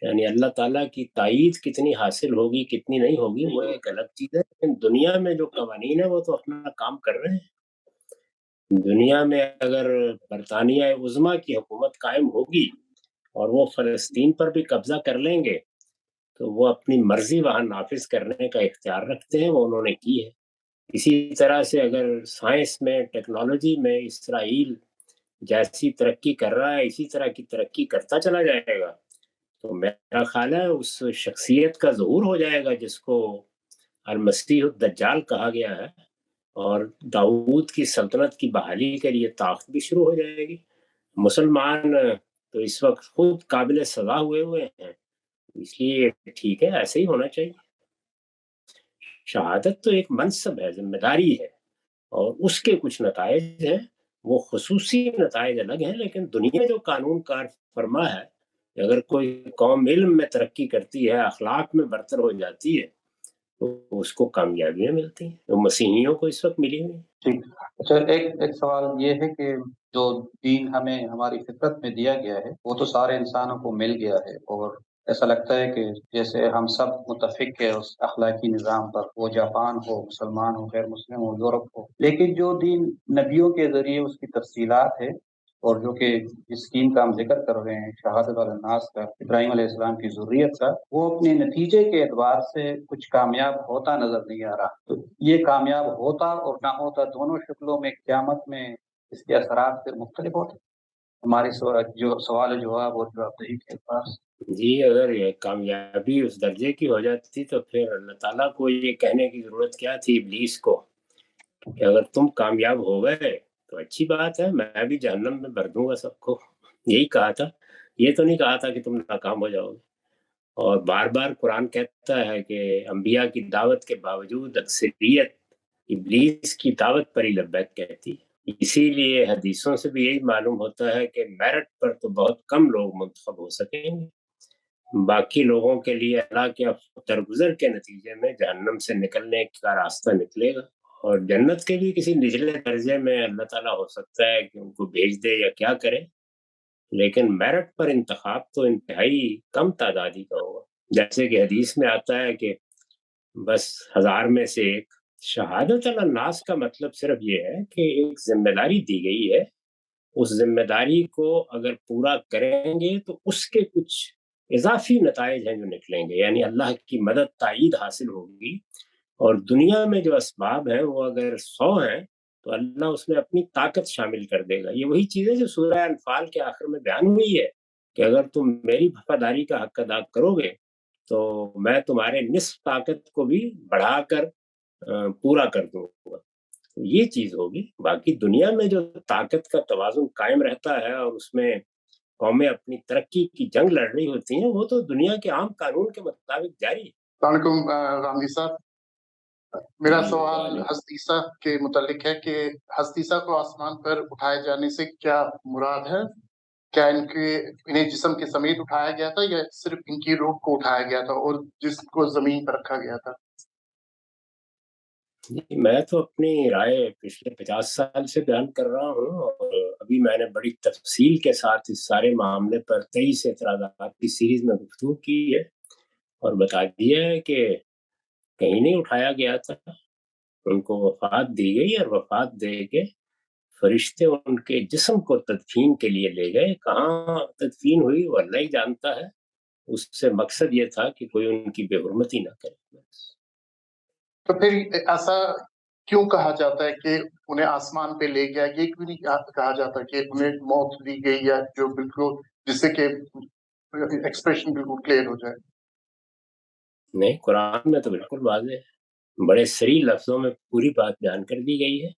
S2: یعنی اللہ تعالیٰ کی تائید کتنی حاصل ہوگی کتنی نہیں ہوگی وہ ایک الگ چیز ہے، لیکن دنیا میں جو قوانین ہیں وہ تو اپنا کام کر رہے ہیں۔ دنیا میں اگر برطانیہ عظمیٰ کی حکومت قائم ہوگی اور وہ فلسطین پر بھی قبضہ کر لیں گے تو وہ اپنی مرضی وہاں نافذ کرنے کا اختیار رکھتے ہیں، وہ انہوں نے کی ہے۔ اسی طرح سے اگر سائنس میں، ٹیکنالوجی میں اسرائیل جیسی ترقی کر رہا ہے اسی طرح کی ترقی کرتا چلا جائے گا تو میرا خیال ہے اس شخصیت کا ظہور ہو جائے گا جس کو المسیح الدجال کہا گیا ہے، اور داؤد کی سلطنت کی بحالی کے لیے طاقت بھی شروع ہو جائے گی۔ مسلمان تو اس وقت خود قابل سزا ہوئے ہیں، اس لیے ٹھیک ہے، ایسے ہی ہونا چاہیے۔ شہادت تو ایک منصب ہے، ذمہ داری ہے، اور اس کے کچھ نتائج ہیں، وہ خصوصی نتائج الگ ہیں، لیکن دنیا جو قانون کار فرما ہے کہ اگر کوئی قوم علم میں ترقی کرتی ہے، اخلاق میں برتر ہو جاتی ہے تو اس کو کامیابیاں ملتی ہیں، تو مسیحیوں کو اس وقت ملی ہوئی ہیں۔
S3: ٹھیک، اچھا ایک سوال یہ ہے کہ جو دین ہمیں ہماری فطرت میں دیا گیا ہے وہ تو سارے انسانوں کو مل گیا ہے، اور ایسا لگتا ہے کہ جیسے ہم سب متفق ہے اس اخلاقی نظام پر، وہ جاپان ہو، مسلمان ہو، غیر مسلم ہو، یورپ ہو، لیکن جو دین نبیوں کے ذریعے اس کی تفصیلات ہے، اور جو کہ اسکیم کا ہم ذکر کر رہے ہیں، شہادت الناس کا، ابراہیم علیہ السلام کی ذریت کا، وہ اپنے نتیجے کے اعتبار سے کچھ کامیاب ہوتا نظر نہیں آ رہا۔ تو یہ کامیاب ہوتا اور نہ ہوتا دونوں شکلوں میں قیامت میں اس کے اثرات پھر مختلف ہوتے۔ ہماری جو سوال جواب اور جواب دہی کے پاس
S2: جی اگر یہ کامیابی اس درجے کی ہو جاتی تو پھر اللہ تعالیٰ کو یہ کہنے کی ضرورت کیا تھی ابلیس کو کہ اگر تم کامیاب ہو گئے تو اچھی بات ہے، میں بھی جہنم میں بھر دوں گا سب کو، یہی کہا تھا، یہ تو نہیں کہا تھا کہ تم ناکام ہو جاؤ گے۔ اور بار بار قرآن کہتا ہے کہ انبیاء کی دعوت کے باوجود اکثریت ابلیس کی دعوت پر ہی لبیک کہتی ہے۔ اسی لیے حدیثوں سے بھی یہی معلوم ہوتا ہے کہ میرٹ پر تو بہت کم لوگ منتخب ہو سکیں گے، باقی لوگوں کے لیے اللہ کے درگزر کے نتیجے میں جہنم سے نکلنے کا راستہ نکلے گا، اور جنت کے لیے کسی نچلے درجے میں اللہ تعالیٰ ہو سکتا ہے کہ ان کو بھیج دے یا کیا کرے، لیکن میرٹ پر انتخاب تو انتہائی کم تعدادی کا ہوگا۔ جیسے کہ حدیث میں آتا ہے کہ بس 1000 میں سے ایک۔ شہادت الناس کا مطلب صرف یہ ہے کہ ایک ذمہ داری دی گئی ہے، اس ذمہ داری کو اگر پورا کریں گے تو اس کے کچھ اضافی نتائج ہیں جو نکلیں گے، یعنی اللہ کی مدد تائید حاصل ہوگی، اور دنیا میں جو اسباب ہیں وہ اگر 100 ہیں تو اللہ اس میں اپنی طاقت شامل کر دے گا۔ یہ وہی چیزیں جو سورہ انفال کے آخر میں بیان ہوئی ہے کہ اگر تم میری وفاداری کا حق ادا کرو گے تو میں تمہارے نصف طاقت کو بھی بڑھا کر پورا کر دوں گا۔ یہ چیز ہوگی۔ باقی دنیا میں جو طاقت کا توازن قائم رہتا ہے اور اس میں قومیں اپنی ترقی کی جنگ لڑ رہی ہوتی ہیں، وہ تو دنیا کے عام قانون کے مطابق جاری ہے۔
S4: السلام علیکم غامدی صاحب، میرا سوال حضرت عیسیٰ کے متعلق ہے کہ حضرت عیسیٰ کو آسمان پر اٹھائے جانے سے کیا مراد ہے؟ کیا انہیں جسم کے سمیت اٹھایا گیا تھا یا صرف ان کی روح کو اٹھایا گیا تھا اور جسم کو زمین پر رکھا گیا تھا؟
S2: جی میں تو اپنی رائے پچھلے 50 سال سے بیان کر رہا ہوں، اور ابھی میں نے بڑی تفصیل کے ساتھ اس سارے معاملے پر 23 اعتراضات کی سیریز میں گفتگو کی ہے اور بتا دیا ہے کہ کہیں نہیں اٹھایا گیا تھا، ان کو وفات دی گئی اور وفات دے کے فرشتے ان کے جسم کو تدفین کے لیے لے گئے۔ کہاں تدفین ہوئی وہ اللہ ہی جانتا ہے، اس سے مقصد یہ تھا کہ کوئی ان کی بے حرمتی نہ کرے۔
S4: تو پھر ایسا کیوں کہا جاتا ہے کہ انہیں آسمان پہ لے گیا؟ یہ کیوں نہیں کہا جاتا کہ انہیں موت دی گئی، یا جو بالکل جس سے کہ ایکسپریشن بالکل کلیئر ہو جائے؟
S2: نہیں، قرآن میں تو بالکل واضح ہے، بڑے سری لفظوں میں پوری بات بیان کر دی گئی ہے،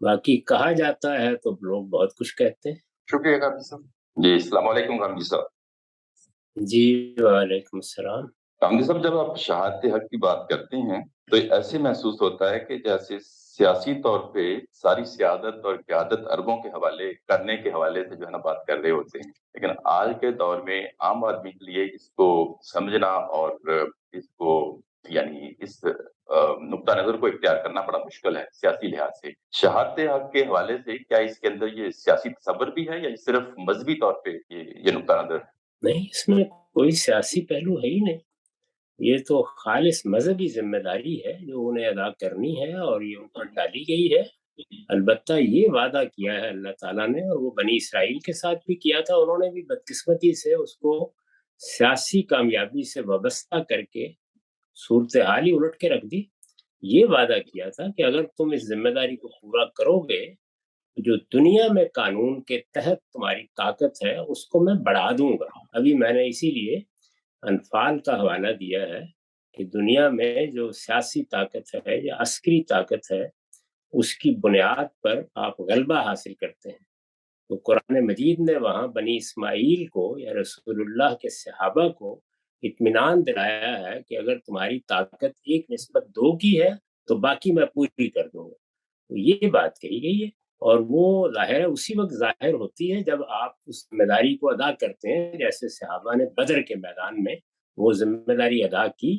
S2: باقی کہا جاتا ہے تو لوگ بہت کچھ کہتے ہیں۔
S4: شکریہ غامدی صاحب۔
S5: جی السلام علیکم غامدی صاحب۔
S2: جی وعلیکم السلام۔
S5: غامدی صاحب، جب آپ شہادت حق کی بات کرتے ہیں تو ایسے محسوس ہوتا ہے کہ جیسے سیاسی طور پہ ساری سیادت اور قیادت عربوں کے حوالے کرنے کے حوالے سے جو ہے نا بات کر رہے ہوتے ہیں، لیکن آج کے دور میں عام آدمی کے لیے اس کو سمجھنا اور اس کو یعنی اس نقطہ نظر کو اختیار کرنا بڑا مشکل ہے سیاسی لحاظ سے۔ شہادت حق کے حوالے سے کیا اس کے اندر یہ سیاسی تصور بھی ہے یا صرف مذہبی طور پہ یہ نقطہ نظر ہے؟
S2: نہیں، اس میں کوئی سیاسی پہلو ہے ہی نہیں، یہ تو خالص مذہبی ذمہ داری ہے جو انہیں ادا کرنی ہے اور یہ ان پر ڈالی گئی ہے۔ البتہ یہ وعدہ کیا ہے اللہ تعالیٰ نے، اور وہ بنی اسرائیل کے ساتھ بھی کیا تھا، انہوں نے بھی بدقسمتی سے اس کو سیاسی کامیابی سے وابستہ کر کے صورتحال ہی الٹ کے رکھ دی۔ یہ وعدہ کیا تھا کہ اگر تم اس ذمہ داری کو پورا کرو گے، جو دنیا میں قانون کے تحت تمہاری طاقت ہے اس کو میں بڑھا دوں گا۔ ابھی میں نے اسی لیے انفال کا حوالہ دیا ہے کہ دنیا میں جو سیاسی طاقت ہے یا عسکری طاقت ہے اس کی بنیاد پر آپ غلبہ حاصل کرتے ہیں۔ تو قرآن مجید نے وہاں بنی اسماعیل کو یا رسول اللہ کے صحابہ کو اطمینان دلایا ہے کہ اگر تمہاری طاقت 1:2 کی ہے تو باقی میں پوری کر دوں گا۔ تو یہ بات کہی گئی ہے، اور وہ ظاہر ہے اسی وقت ظاہر ہوتی ہے جب آپ اس ذمہ داری کو ادا کرتے ہیں، جیسے صحابہ نے بدر کے میدان میں وہ ذمہ داری ادا کی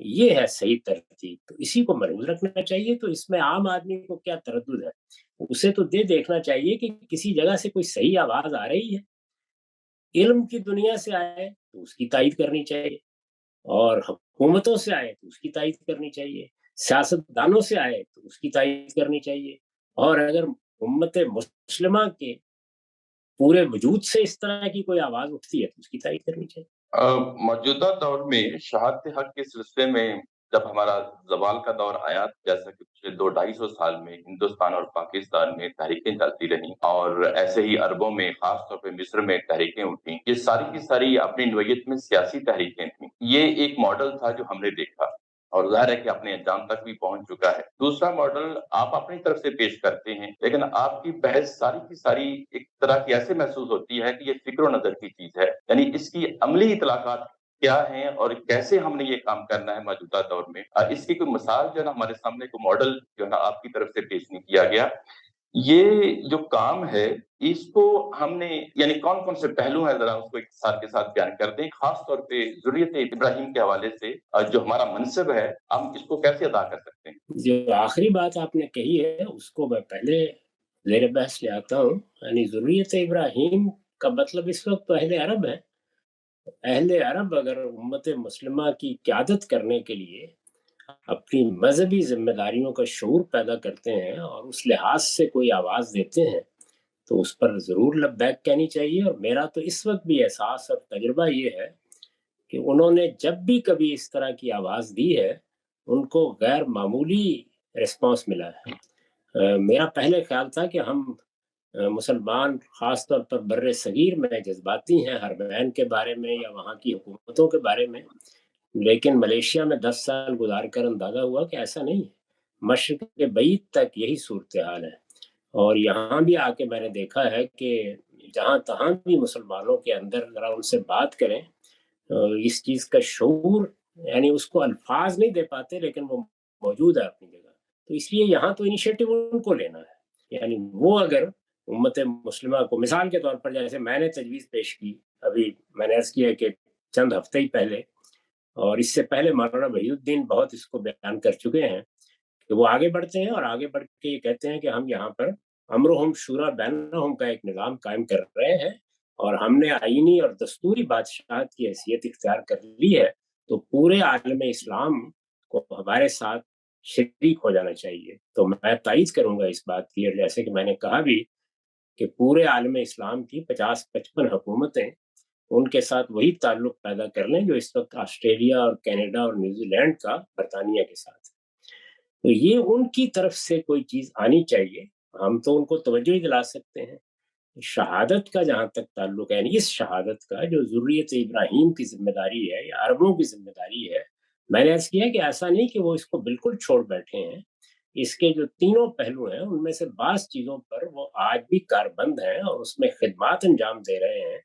S2: یہ ہے صحیح ترتیب، تو اسی کو محفوظ رکھنا چاہیے۔ تو اس میں عام آدمی کو کیا تردد ہے؟ اسے تو دیکھنا چاہیے کہ کسی جگہ سے کوئی صحیح آواز آ رہی ہے، علم کی دنیا سے آئے تو اس کی تائید کرنی چاہیے، اور حکومتوں سے آئے تو اس کی تائید کرنی چاہیے، سیاست دانوں سے آئے تو اس کی تائید کرنی چاہیے، اور اگر امت مسلمہ کے پورے وجود سے اس طرح کی کوئی آواز اٹھتی ہے تو اس کی تائید کرنی چاہیے۔
S5: موجودہ دور میں شہادت حق کے سلسلے میں جب ہمارا زوال کا دور آیا، جیسا کہ پچھلے 200-250 سال میں ہندوستان اور پاکستان میں تحریکیں چلتی رہیں، اور ایسے ہی عربوں میں، خاص طور پہ مصر میں تحریکیں اٹھیں، یہ ساری کی ساری اپنی نوعیت میں سیاسی تحریکیں تھیں۔ یہ ایک ماڈل تھا جو ہم نے دیکھا، اور ظاہر ہے کہ اپنے انجام تک بھی پہنچ چکا ہے۔ دوسرا ماڈل آپ اپنی طرف سے پیش کرتے ہیں، لیکن آپ کی بحث ساری کی ساری ایک طرح کی ایسے محسوس ہوتی ہے کہ یہ فکر و نظر کی چیز ہے، یعنی اس کی عملی اطلاقات کیا ہیں اور کیسے ہم نے یہ کام کرنا ہے موجودہ دور میں۔ اس کی کوئی مثال جو ہے نا ہمارے سامنے، کوئی ماڈل جو ہے نا آپ کی طرف سے پیش نہیں کیا گیا۔ یہ جو کام ہے، اس کو ہم نے یعنی کون کون سے پہلو ہیں، ذرا اس کو ایک ساتھ کے ساتھ بیان کر دیں، خاص طور پہ ذریت ابراہیم کے حوالے سے جو ہمارا منصب ہے، ہم اس کو کیسے ادا کر سکتے ہیں؟
S2: جو آخری بات آپ نے کہی ہے اس کو میں پہلے زیر بحث لے آتا ہوں، یعنی ذریت ابراہیم کا مطلب اس وقت تو اہل عرب ہے۔ اہل عرب اگر امت مسلمہ کی قیادت کرنے کے لیے اپنی مذہبی ذمہ داریوں کا شعور پیدا کرتے ہیں اور اس لحاظ سے کوئی آواز دیتے ہیں تو اس پر ضرور لبیک کہنی چاہیے۔ اور میرا تو اس وقت بھی احساس اور تجربہ یہ ہے کہ انہوں نے جب بھی کبھی اس طرح کی آواز دی ہے ان کو غیر معمولی ریسپانس ملا ہے۔ میرا پہلے خیال تھا کہ ہم مسلمان خاص طور پر بر صغیر میں جذباتی ہیں حرمین کے بارے میں یا وہاں کی حکومتوں کے بارے میں، لیکن ملیشیا میں 10 سال گزار کر اندازہ ہوا کہ ایسا نہیں ہے۔ مشرق کے بعید تک یہی صورتحال ہے، اور یہاں بھی آ کے میں نے دیکھا ہے کہ جہاں تہاں بھی مسلمانوں کے اندر ذرا ان سے بات کریں، اس چیز کا شعور، یعنی اس کو الفاظ نہیں دے پاتے لیکن وہ موجود ہے اپنی جگہ۔ تو اس لیے یہاں تو انیشیٹو ان کو لینا ہے، یعنی وہ اگر امت مسلمہ کو، مثال کے طور پر جیسے میں نے تجویز پیش کی، ابھی میں نے عرض کیا کہ چند ہفتے ہی پہلے، اور اس سے پہلے مولانا وحید الدین بہت اس کو بیان کر چکے ہیں کہ وہ آگے بڑھتے ہیں اور آگے بڑھ کے یہ کہتے ہیں کہ ہم یہاں پر امرہم شورا بینہم کا ایک نظام قائم کر رہے ہیں، اور ہم نے آئینی اور دستوری بادشاہت کی حیثیت اختیار کر لی ہے، تو پورے عالم اسلام کو ہمارے ساتھ شریک ہو جانا چاہیے۔ تو میں تائید کروں گا اس بات کی، اور جیسے کہ میں نے کہا بھی کہ پورے عالم اسلام کی 50-55 حکومتیں ان کے ساتھ وہی تعلق پیدا کر لیں جو اس وقت آسٹریلیا اور کینیڈا اور نیوزی لینڈ کا برطانیہ کے ساتھ ہے۔ تو یہ ان کی طرف سے کوئی چیز آنی چاہیے، ہم تو ان کو توجہ ہی دلا سکتے ہیں۔ شہادت کا جہاں تک تعلق ہے، یعنی اس شہادت کا جو ذریت ابراہیم کی ذمہ داری ہے یا عربوں کی ذمہ داری ہے، میں نے عرض کیا کہ ایسا نہیں کہ وہ اس کو بالکل چھوڑ بیٹھے ہیں۔ اس کے جو تینوں پہلو ہیں ان میں سے بعض چیزوں پر وہ آج بھی کاربند ہیں اور اس میں خدمات انجام دے رہے ہیں،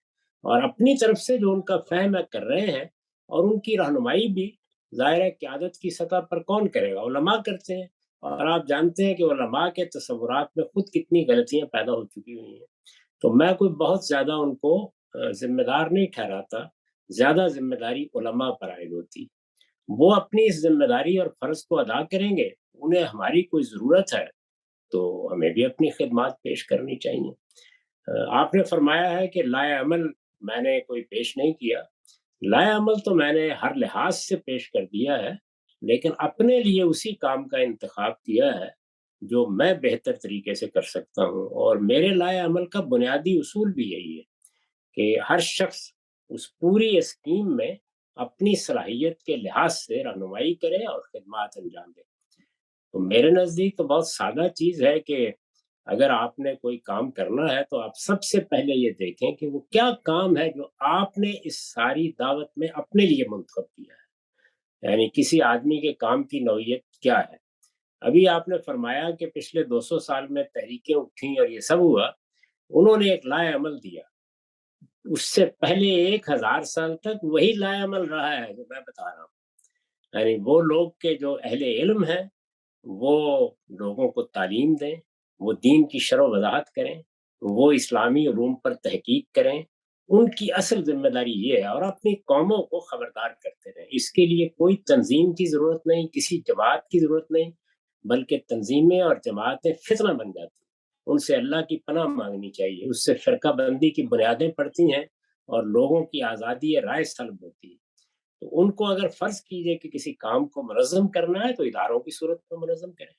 S2: اور اپنی طرف سے جو ان کا فہم ہے کر رہے ہیں، اور ان کی رہنمائی بھی ظاہر ہے قیادت کی سطح پر کون کرے گا؟ علماء کرتے ہیں، اور آپ جانتے ہیں کہ علماء کے تصورات میں خود کتنی غلطیاں پیدا ہو چکی ہوئی ہیں۔ تو میں کوئی بہت زیادہ ان کو ذمہ دار نہیں ٹھہراتا، زیادہ ذمہ داری علماء پر عائد ہوتی۔ وہ اپنی اس ذمہ داری اور فرض کو ادا کریں گے، انہیں ہماری کوئی ضرورت ہے تو ہمیں بھی اپنی خدمات پیش کرنی چاہیے۔ آپ نے فرمایا ہے کہ لائے عمل میں نے کوئی پیش نہیں کیا، لائے عمل تو میں نے ہر لحاظ سے پیش کر دیا ہے، لیکن اپنے لیے اسی کام کا انتخاب کیا ہے جو میں بہتر طریقے سے کر سکتا ہوں، اور میرے لائے عمل کا بنیادی اصول بھی یہی ہے کہ ہر شخص اس پوری اسکیم میں اپنی صلاحیت کے لحاظ سے رہنمائی کرے اور خدمات انجام دے۔ تو میرے نزدیک تو بہت سادہ چیز ہے کہ اگر آپ نے کوئی کام کرنا ہے تو آپ سب سے پہلے یہ دیکھیں کہ وہ کیا کام ہے جو آپ نے اس ساری دعوت میں اپنے لیے منتخب کیا ہے، یعنی کسی آدمی کے کام کی نوعیت کیا ہے۔ ابھی آپ نے فرمایا کہ پچھلے 200 سال میں تحریکیں اٹھیں اور یہ سب ہوا، انہوں نے ایک لائے عمل دیا، اس سے پہلے 1000 سال تک وہی لائے عمل رہا ہے جو میں بتا رہا ہوں، یعنی وہ لوگ کے جو اہل علم ہیں وہ لوگوں کو تعلیم دیں، وہ دین کی شرح و وضاحت کریں، وہ اسلامی علوم پر تحقیق کریں، ان کی اصل ذمہ داری یہ ہے، اور اپنی قوموں کو خبردار کرتے رہیں۔ اس کے لیے کوئی تنظیم کی ضرورت نہیں، کسی جماعت کی ضرورت نہیں، بلکہ تنظیمیں اور جماعتیں فتنہ بن جاتی ہیں۔ ان سے اللہ کی پناہ مانگنی چاہیے، اس سے فرقہ بندی کی بنیادیں پڑتی ہیں اور لوگوں کی آزادی رائے سلب ہوتی ہے۔ تو ان کو اگر فرض کیجئے کہ کسی کام کو منظم کرنا ہے تو اداروں کی صورت میں منظم کریں۔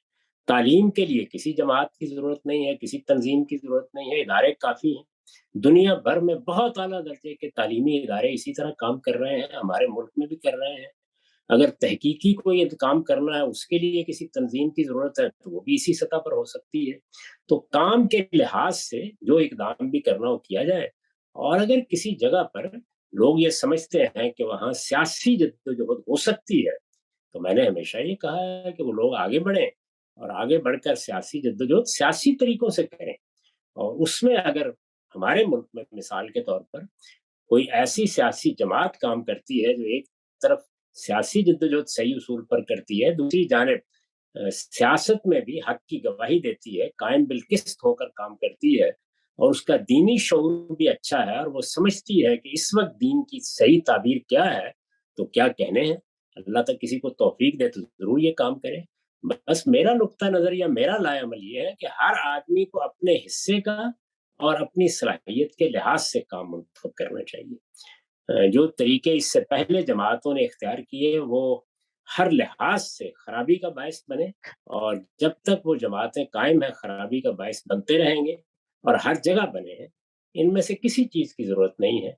S2: تعلیم کے لیے کسی جماعت کی ضرورت نہیں ہے، کسی تنظیم کی ضرورت نہیں ہے، ادارے کافی ہیں۔ دنیا بھر میں بہت اعلیٰ درجے کے تعلیمی ادارے اسی طرح کام کر رہے ہیں، ہمارے ملک میں بھی کر رہے ہیں۔ اگر تحقیقی کوئی کام کرنا ہے اس کے لیے کسی تنظیم کی ضرورت ہے تو وہ بھی اسی سطح پر ہو سکتی ہے۔ تو کام کے لحاظ سے جو اقدام بھی کرنا ہو کیا جائے، اور اگر کسی جگہ پر لوگ یہ سمجھتے ہیں کہ وہاں سیاسی جدوجہد ہو سکتی ہے، تو میں نے ہمیشہ یہ کہا ہے کہ وہ لوگ آگے بڑھیں اور آگے بڑھ کر سیاسی جدوجہد سیاسی طریقوں سے کریں۔ اور اس میں اگر ہمارے ملک میں مثال کے طور پر کوئی ایسی سیاسی جماعت کام کرتی ہے جو ایک طرف سیاسی جدوجہد صحیح اصول پر کرتی ہے، دوسری جانب سیاست میں بھی حق کی گواہی دیتی ہے، قائم بالقسط ہو کر کام کرتی ہے، اور اس کا دینی شعور بھی اچھا ہے، اور وہ سمجھتی ہے کہ اس وقت دین کی صحیح تعبیر کیا ہے، تو کیا کہنے ہیں۔ اللہ تک کسی کو توفیق دے تو ضرور یہ کام کرے۔ بس میرا نقطہ نظر یا میرا لائے عمل یہ ہے کہ ہر آدمی کو اپنے حصے کا اور اپنی صلاحیت کے لحاظ سے کام منتخب کرنا چاہیے۔ جو طریقے اس سے پہلے جماعتوں نے اختیار کیے وہ ہر لحاظ سے خرابی کا باعث بنے، اور جب تک وہ جماعتیں قائم ہیں خرابی کا باعث بنتے رہیں گے، اور ہر جگہ بنے ہیں۔ ان میں سے کسی چیز کی ضرورت نہیں ہے۔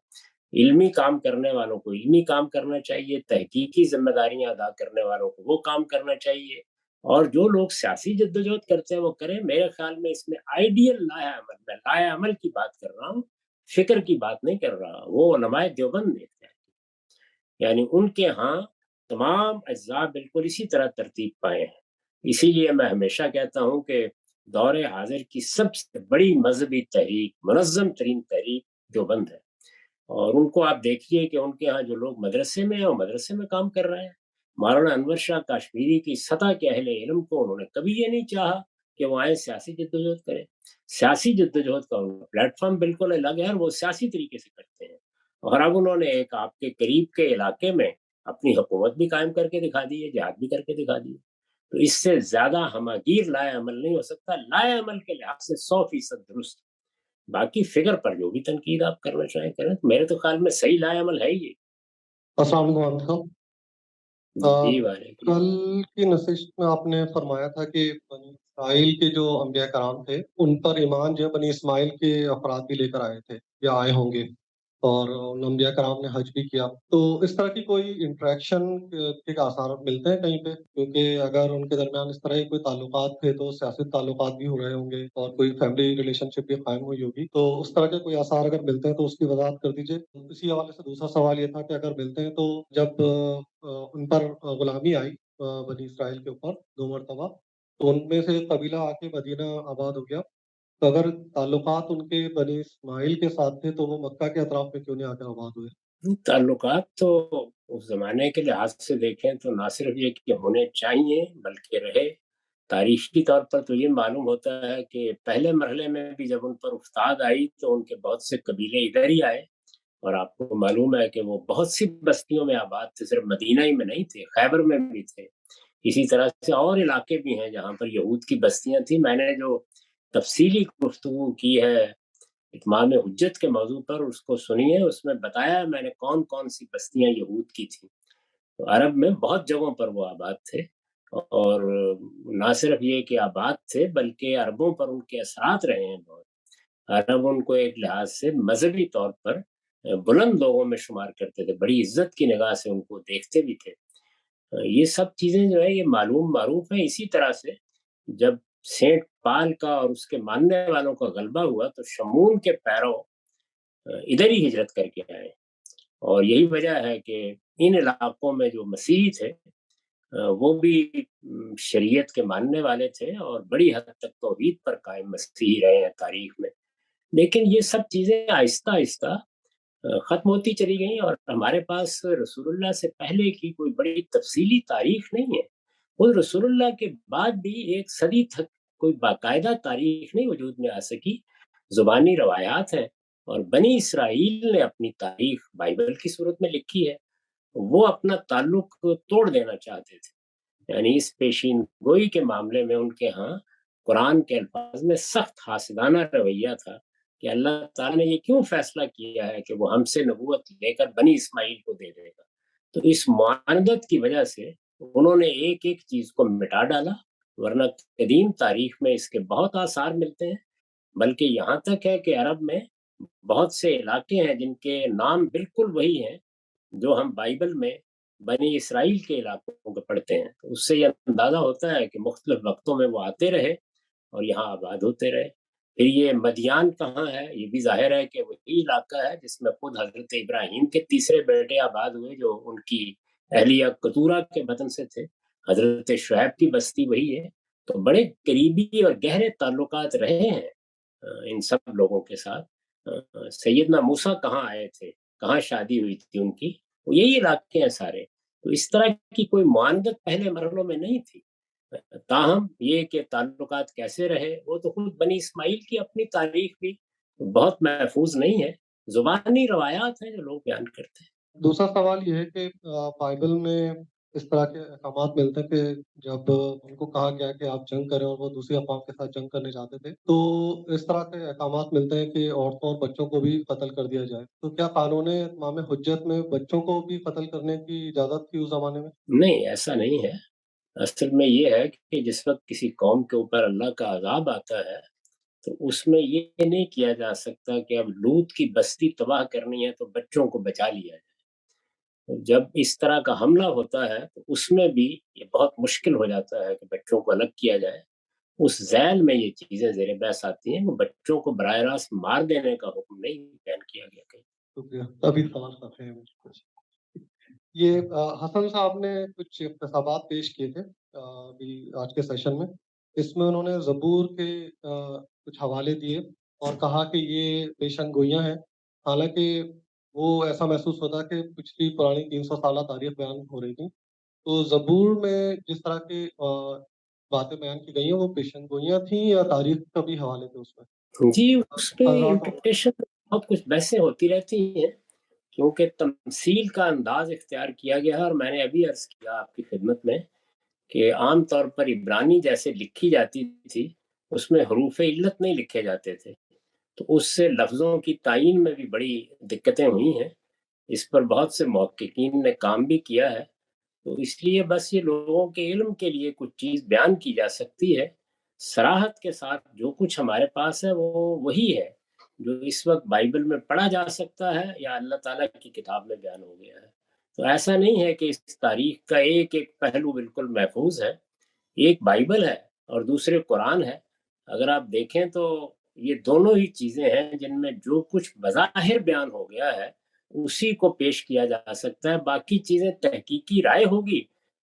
S2: علمی کام کرنے والوں کو علمی کام کرنا چاہیے، تحقیقی ذمہ داریاں ادا کرنے والوں کو وہ کام کرنا چاہیے، اور جو لوگ سیاسی جدوجہد کرتے ہیں وہ کریں۔ میرے خیال میں اس میں آئیڈیل لائحہ عمل، میں لائحہ عمل کی بات کر رہا ہوں، فکر کی بات نہیں کر رہا۔ وہ علماء دیوبند نے اختیار کی، یعنی ان کے ہاں تمام اجزاء بالکل اسی طرح ترتیب پائے ہیں۔ اسی لیے میں ہمیشہ کہتا ہوں کہ دور حاضر کی سب سے بڑی مذہبی تحریک، منظم ترین تحریک دیوبند ہے، اور ان کو آپ دیکھیے کہ ان کے ہاں جو لوگ مدرسے میں ہیں وہ مدرسے میں کام کر رہے ہیں۔ مولانا انور شاہ کاشمیری کی سطح کے اہل علم کو انہوں نے کبھی یہ نہیں چاہا کہ وہ آئیں سیاسی جدوجہد کریں۔ سیاسی جدوجہد کا ان کا پلیٹ فارم بالکل الگ ہے، اور وہ سیاسی طریقے سے کرتے ہیں، اور اب انہوں نے ایک آپ کے قریب کے علاقے میں اپنی حکومت بھی قائم کر کے دکھا دی ہے، جہاد بھی کر کے دکھا دی ہے۔ تو اس سے زیادہ ہماگیر لائے عمل نہیں ہو سکتا۔ لائے عمل کے لحاظ سے 100% درست، باقی فگر پر جو بھی تنقید آپ کرنا چاہیں کریں۔ میرے تو خیال میں صحیح لائے عمل ہے یہ۔
S6: السلام علیکم۔
S2: جی وعلیکم۔
S6: کل کی نشست میں آپ نے فرمایا تھا کہ بنی اسماعیل کے جو انبیاء کرام تھے ان پر ایمان جو بنی اسماعیل کے افراد بھی لے کر آئے تھے یا آئے ہوں گے، اور ان انبیاء کرام نے حج بھی کیا۔ تو اس طرح کی کوئی انٹریکشن کے آثار ملتے ہیں کہیں پہ؟ کیونکہ اگر ان کے درمیان اس طرح کے کوئی تعلقات تھے تو سیاسی تعلقات بھی ہو رہے ہوں گے اور کوئی فیملی ریلیشن شپ بھی قائم ہوئی ہوگی، تو اس طرح کے کوئی آثار اگر ملتے ہیں تو اس کی وضاحت کر دیجیے۔ اسی حوالے سے دوسرا سوال یہ تھا کہ اگر ملتے ہیں تو جب ان پر غلامی آئی بنی اسرائیل کے اوپر 2 مرتبہ، تو ان میں سے قبیلہ آ کے مدینہ آباد ہو گیا، تو اگر تعلقات ان کے بنی اسماعیل کے ساتھ تھے تو وہ مکہ کے اطراف میں کیوں نہیں آ کر آباد ہوئے؟
S2: تعلقات تو اس زمانے کے لحاظ سے دیکھیں تو نہ صرف یہ کہ ہونے چاہیے بلکہ رہے۔ تاریخی طور پر تو یہ معلوم ہوتا ہے کہ پہلے مرحلے میں بھی جب ان پر افتاد آئی تو ان کے بہت سے قبیلے ادھر ہی آئے، اور آپ کو معلوم ہے کہ وہ بہت سی بستیوں میں آباد تھے، صرف مدینہ ہی میں نہیں تھے، خیبر میں بھی تھے۔ اسی طرح سے اور علاقے بھی ہیں جہاں پر یہود کی بستیاں تھیں۔ میں نے جو تفصیلی گفتگو کی ہے اتمام حجت کے موضوع پر، اس کو سنیے، اس میں بتایا میں نے کون کون سی بستیاں یہود کی تھیں۔ تو عرب میں بہت جگہوں پر وہ آباد تھے، اور نہ صرف یہ کہ آباد تھے بلکہ عربوں پر ان کے اثرات رہے ہیں بہت۔ عرب ان کو ایک لحاظ سے مذہبی طور پر بلند لوگوں میں شمار کرتے تھے، بڑی عزت کی نگاہ سے ان کو دیکھتے بھی تھے۔ یہ سب چیزیں جو ہے یہ معروف ہیں۔ اسی طرح سے جب سینٹ پال کا اور اس کے ماننے والوں کا غلبہ ہوا تو شمون کے پیرو ادھر ہی ہجرت کر کے آئے، اور یہی وجہ ہے کہ ان علاقوں میں جو مسیحی تھے وہ بھی شریعت کے ماننے والے تھے، اور بڑی حد تک توحید پر قائم مسیحی رہے ہیں تاریخ میں۔ لیکن یہ سب چیزیں آہستہ آہستہ ختم ہوتی چلی گئیں، اور ہمارے پاس رسول اللہ سے پہلے کی کوئی بڑی تفصیلی تاریخ نہیں ہے۔ وہ رسول اللہ کے بعد بھی ایک صدی تک کوئی باقاعدہ تاریخ نہیں وجود میں آ سکی۔ زبانی روایات ہیں، اور بنی اسرائیل نے اپنی تاریخ بائبل کی صورت میں لکھی ہے. وہ اپنا تعلق توڑ دینا چاہتے تھے، یعنی اس پیشین گوئی کے معاملے میں ان کے ہاں قرآن کے الفاظ میں سخت حاسدانہ رویہ تھا کہ اللہ تعالیٰ نے یہ کیوں فیصلہ کیا ہے کہ وہ ہم سے نبوت لے کر بنی اسماعیل کو دے دے گا. تو اس معاندت کی وجہ سے انہوں نے ایک ایک چیز کو مٹا ڈالا، ورنہ قدیم تاریخ میں اس کے بہت آثار ملتے ہیں. بلکہ یہاں تک ہے کہ عرب میں بہت سے علاقے ہیں جن کے نام بالکل وہی ہیں جو ہم بائبل میں بنی اسرائیل کے علاقوں کو پڑھتے ہیں. تو اس سے یہ اندازہ ہوتا ہے کہ مختلف وقتوں میں وہ آتے رہے اور یہاں آباد ہوتے رہے. پھر یہ مدیان کہاں ہے؟ یہ بھی ظاہر ہے کہ وہی علاقہ ہے جس میں خود حضرت ابراہیم کے تیسرے بیٹے آباد ہوئے جو ان کی اہلیہ کتورہ کے وطن سے تھے. حضرت شعیب کی بستی وہی ہے. تو بڑے قریبی اور گہرے تعلقات رہے ہیں ان سب لوگوں کے ساتھ. سیدنا موسیٰ کہاں آئے تھے، کہاں شادی ہوئی تھی ان کی، وہ یہی علاقے ہیں سارے. تو اس طرح کی کوئی معاندت پہلے مرحلوں میں نہیں تھی. تاہم یہ کہ تعلقات کیسے رہے وہ تو خود بنی اسماعیل کی اپنی تاریخ بھی بہت محفوظ نہیں ہے، زبانی روایات ہیں جو لوگ بیان کرتے ہیں.
S6: دوسرا سوال یہ ہے کہ بائبل میں اس طرح کے احکامات ملتے ہیں کہ جب ان کو کہا گیا کہ آپ جنگ کریں اور وہ دوسری اقوام کے ساتھ جنگ کرنے جاتے تھے، تو اس طرح کے احکامات ملتے ہیں کہ عورتوں اور بچوں کو بھی قتل کر دیا جائے. تو کیا قانون اتمام حجت میں بچوں کو بھی قتل کرنے کی اجازت تھی اس زمانے میں؟
S2: نہیں، ایسا نہیں ہے. اصل میں یہ ہے کہ جس وقت کسی قوم کے اوپر اللہ کا عذاب آتا ہے تو اس میں یہ نہیں کیا جا سکتا کہ اب لوط کی بستی تباہ کرنی ہے تو بچوں کو بچا لیا جائے. جب اس طرح کا حملہ ہوتا ہے تو اس میں بھی یہ بہت مشکل ہو جاتا ہے کہ بچوں کو الگ کیا جائے. اس ذیل میں یہ چیزیں زیر بحث آتی ہیں کہ بچوں کو براہ راست مار دینے کا حکم نہیں بیان کیا گیا کہیں.
S6: شکریہ. ابھی سوال کرتے ہیں کچھ. یہ حسن صاحب نے کچھ اقتصابات پیش کیے تھے ابھی آج کے سیشن میں. اس میں انہوں نے زبور کے کچھ حوالے دیے اور کہا کہ یہ پیشن گوئیاں ہیں، حالانکہ وہ ایسا محسوس ہوتا کہ پچھلی پرانی 300 سالہ تاریخ بیان ہو رہی تھی. تو زبور میں جس طرح کی باتیں بیان کی گئی ہیں وہ پیشن گوئیاں تھیں یا تاریخ کا بھی حوالے تھے اس میں؟
S2: جی، اس پہ انٹرپریٹیشن بہت کچھ بحثیں ہوتی رہتی ہیں کیونکہ تمثیل کا انداز اختیار کیا گیا ہے. اور میں نے ابھی عرض کیا آپ کی خدمت میں کہ عام طور پر عبرانی جیسے لکھی جاتی تھی اس میں حروف علت نہیں لکھے جاتے تھے، تو اس سے لفظوں کی تعین میں بھی بڑی دقتیں ہوئی ہیں. اس پر بہت سے محققین نے کام بھی کیا ہے. تو اس لیے بس یہ لوگوں کے علم کے لیے کچھ چیز بیان کی جا سکتی ہے. صراحت کے ساتھ جو کچھ ہمارے پاس ہے وہ وہی ہے جو اس وقت بائبل میں پڑھا جا سکتا ہے یا اللہ تعالیٰ کی کتاب میں بیان ہو گیا ہے. تو ایسا نہیں ہے کہ اس تاریخ کا ایک ایک پہلو بالکل محفوظ ہے. ایک بائبل ہے اور دوسرے قرآن ہے. اگر آپ دیکھیں تو یہ دونوں ہی چیزیں ہیں جن میں جو کچھ بظاہر بیان ہو گیا ہے اسی کو پیش کیا جا سکتا ہے. باقی چیزیں تحقیقی رائے ہوگی،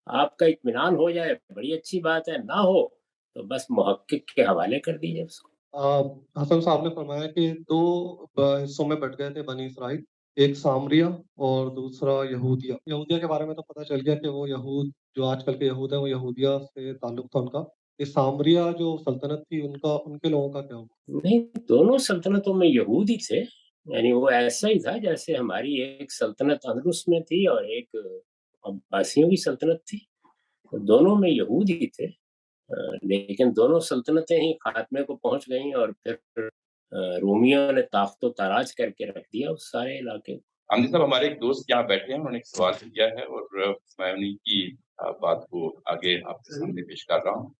S2: آپ کا اطمینان ہو جائے بڑی اچھی بات ہے، نہ ہو تو بس محقق کے حوالے کر دیجیے اس کو.
S6: حسن صاحب نے فرمایا کہ دو حصوں میں بٹ گئے تھے بنی اسرائیل، ایک سامریہ اور دوسرا یہودیہ. یہودیہ کے بارے میں تو پتہ چل گیا کہ وہ یہود جو آج کل کے یہود ہیں وہ یہودیہ سے تعلق تھا ان کا. یہ سامریہ جو سلطنت تھی ان کے لوگوں کا کیا ہوا؟
S2: نہیں، دونوں سلطنتوں میں یہود ہی تھے. یعنی وہ ایسا ہی تھا جیسے ہماری ایک سلطنت اندلس میں تھی اور ایک عباسیوں کی سلطنت تھی. دونوں میں یہود ہی تھے، لیکن دونوں سلطنتیں ہی خاتمے کو پہنچ گئیں اور پھر رومیوں نے تاخت و تاراج کر کے رکھ دیا اس سارے علاقے.
S5: حمدی صاحب ہمارے ایک دوست یہاں بیٹھے ہیں، انہوں نے ایک سوال کیا ہے اور میں انہیں کی بات کو آگے آپ کے سامنے پیش کر رہا ہوں.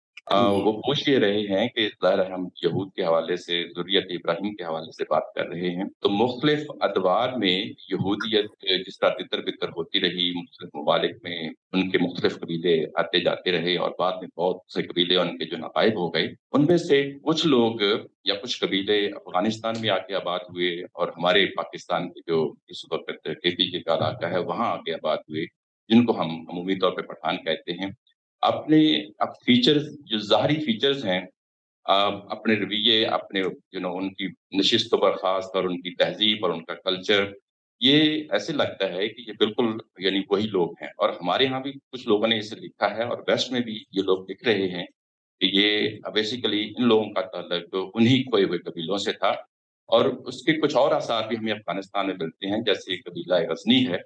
S5: وہ پوچھ یہ رہے ہیں کہ ظاہر ہے ہم یہود کے حوالے سے، ذریت ابراہیم کے حوالے سے بات کر رہے ہیں، تو مختلف ادوار میں یہودیت جس طرح تتر بتر ہوتی رہی، مختلف ممالک میں ان کے مختلف قبیلے آتے جاتے رہے اور بعد میں بہت سے قبیلے ان کے جو نائب ہو گئے. ان میں سے کچھ لوگ یا کچھ قبیلے افغانستان میں آ کے آباد ہوئے اور ہمارے پاکستان کے جو اس وقت KPK کا علاقہ ہے وہاں آ کے آباد ہوئے، جن کو ہم عمومی طور پہ پٹھان کہتے ہیں. اپنے فیچرز جو ظاہری فیچرز ہیں، اپنے رویے، اپنے ان کی نشست و برخاست اور ان کی تہذیب اور ان کا کلچر، یہ ایسے لگتا ہے کہ یہ بالکل یعنی وہی لوگ ہیں. اور ہمارے ہاں بھی کچھ لوگوں نے اسے لکھا ہے اور ویسٹ میں بھی یہ لوگ لکھ رہے ہیں کہ یہ بیسیکلی ان لوگوں کا تعلق انہی کھوئے ہوئے قبیلوں سے تھا اور اس کے کچھ اور آثار بھی ہمیں افغانستان میں ملتے ہیں، جیسے قبیلہ غزنی ہے،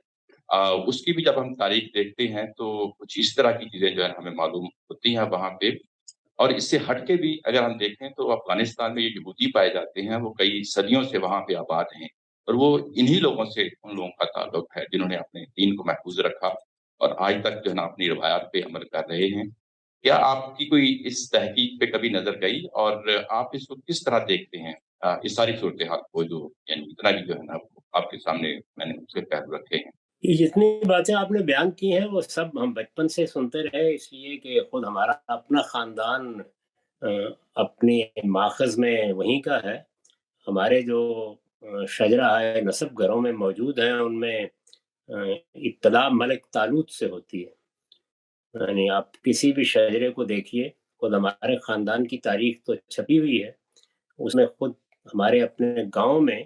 S5: اس کی بھی جب ہم تاریخ دیکھتے ہیں تو کچھ اس طرح کی چیزیں جو ہے ہمیں معلوم ہوتی ہیں وہاں پہ۔ اور اس سے ہٹ کے بھی اگر ہم دیکھیں تو افغانستان میں یہ یہودی پائے جاتے ہیں، وہ کئی صدیوں سے وہاں پہ آباد ہیں، اور وہ انہی لوگوں سے ان لوگوں کا تعلق ہے جنہوں نے اپنے دین کو محفوظ رکھا اور آج تک جو ہے نا اپنی روایات پہ عمل کر رہے ہیں۔ کیا آپ کی کوئی اس تحقیق پہ کبھی نظر گئی، اور آپ اس کو کس طرح دیکھتے ہیں اس ساری صورتحال کو، جو یعنی اتنا بھی جو ہے نا آپ کے سامنے میں نے اس کے پہلو رکھے ہیں؟
S2: یہ جتنی باتیں آپ نے بیان کی ہیں وہ سب ہم بچپن سے سنتے رہے، اس لیے کہ خود ہمارا اپنا خاندان اپنی ماخذ میں وہیں کا ہے۔ ہمارے جو شجرہ ہے نسب گھروں میں موجود ہیں، ان میں ابتدا ملک طالوت سے ہوتی ہے۔ یعنی آپ کسی بھی شجرے کو دیکھیے، خود ہمارے خاندان کی تاریخ تو چھپی ہوئی ہے، اس میں خود ہمارے اپنے گاؤں میں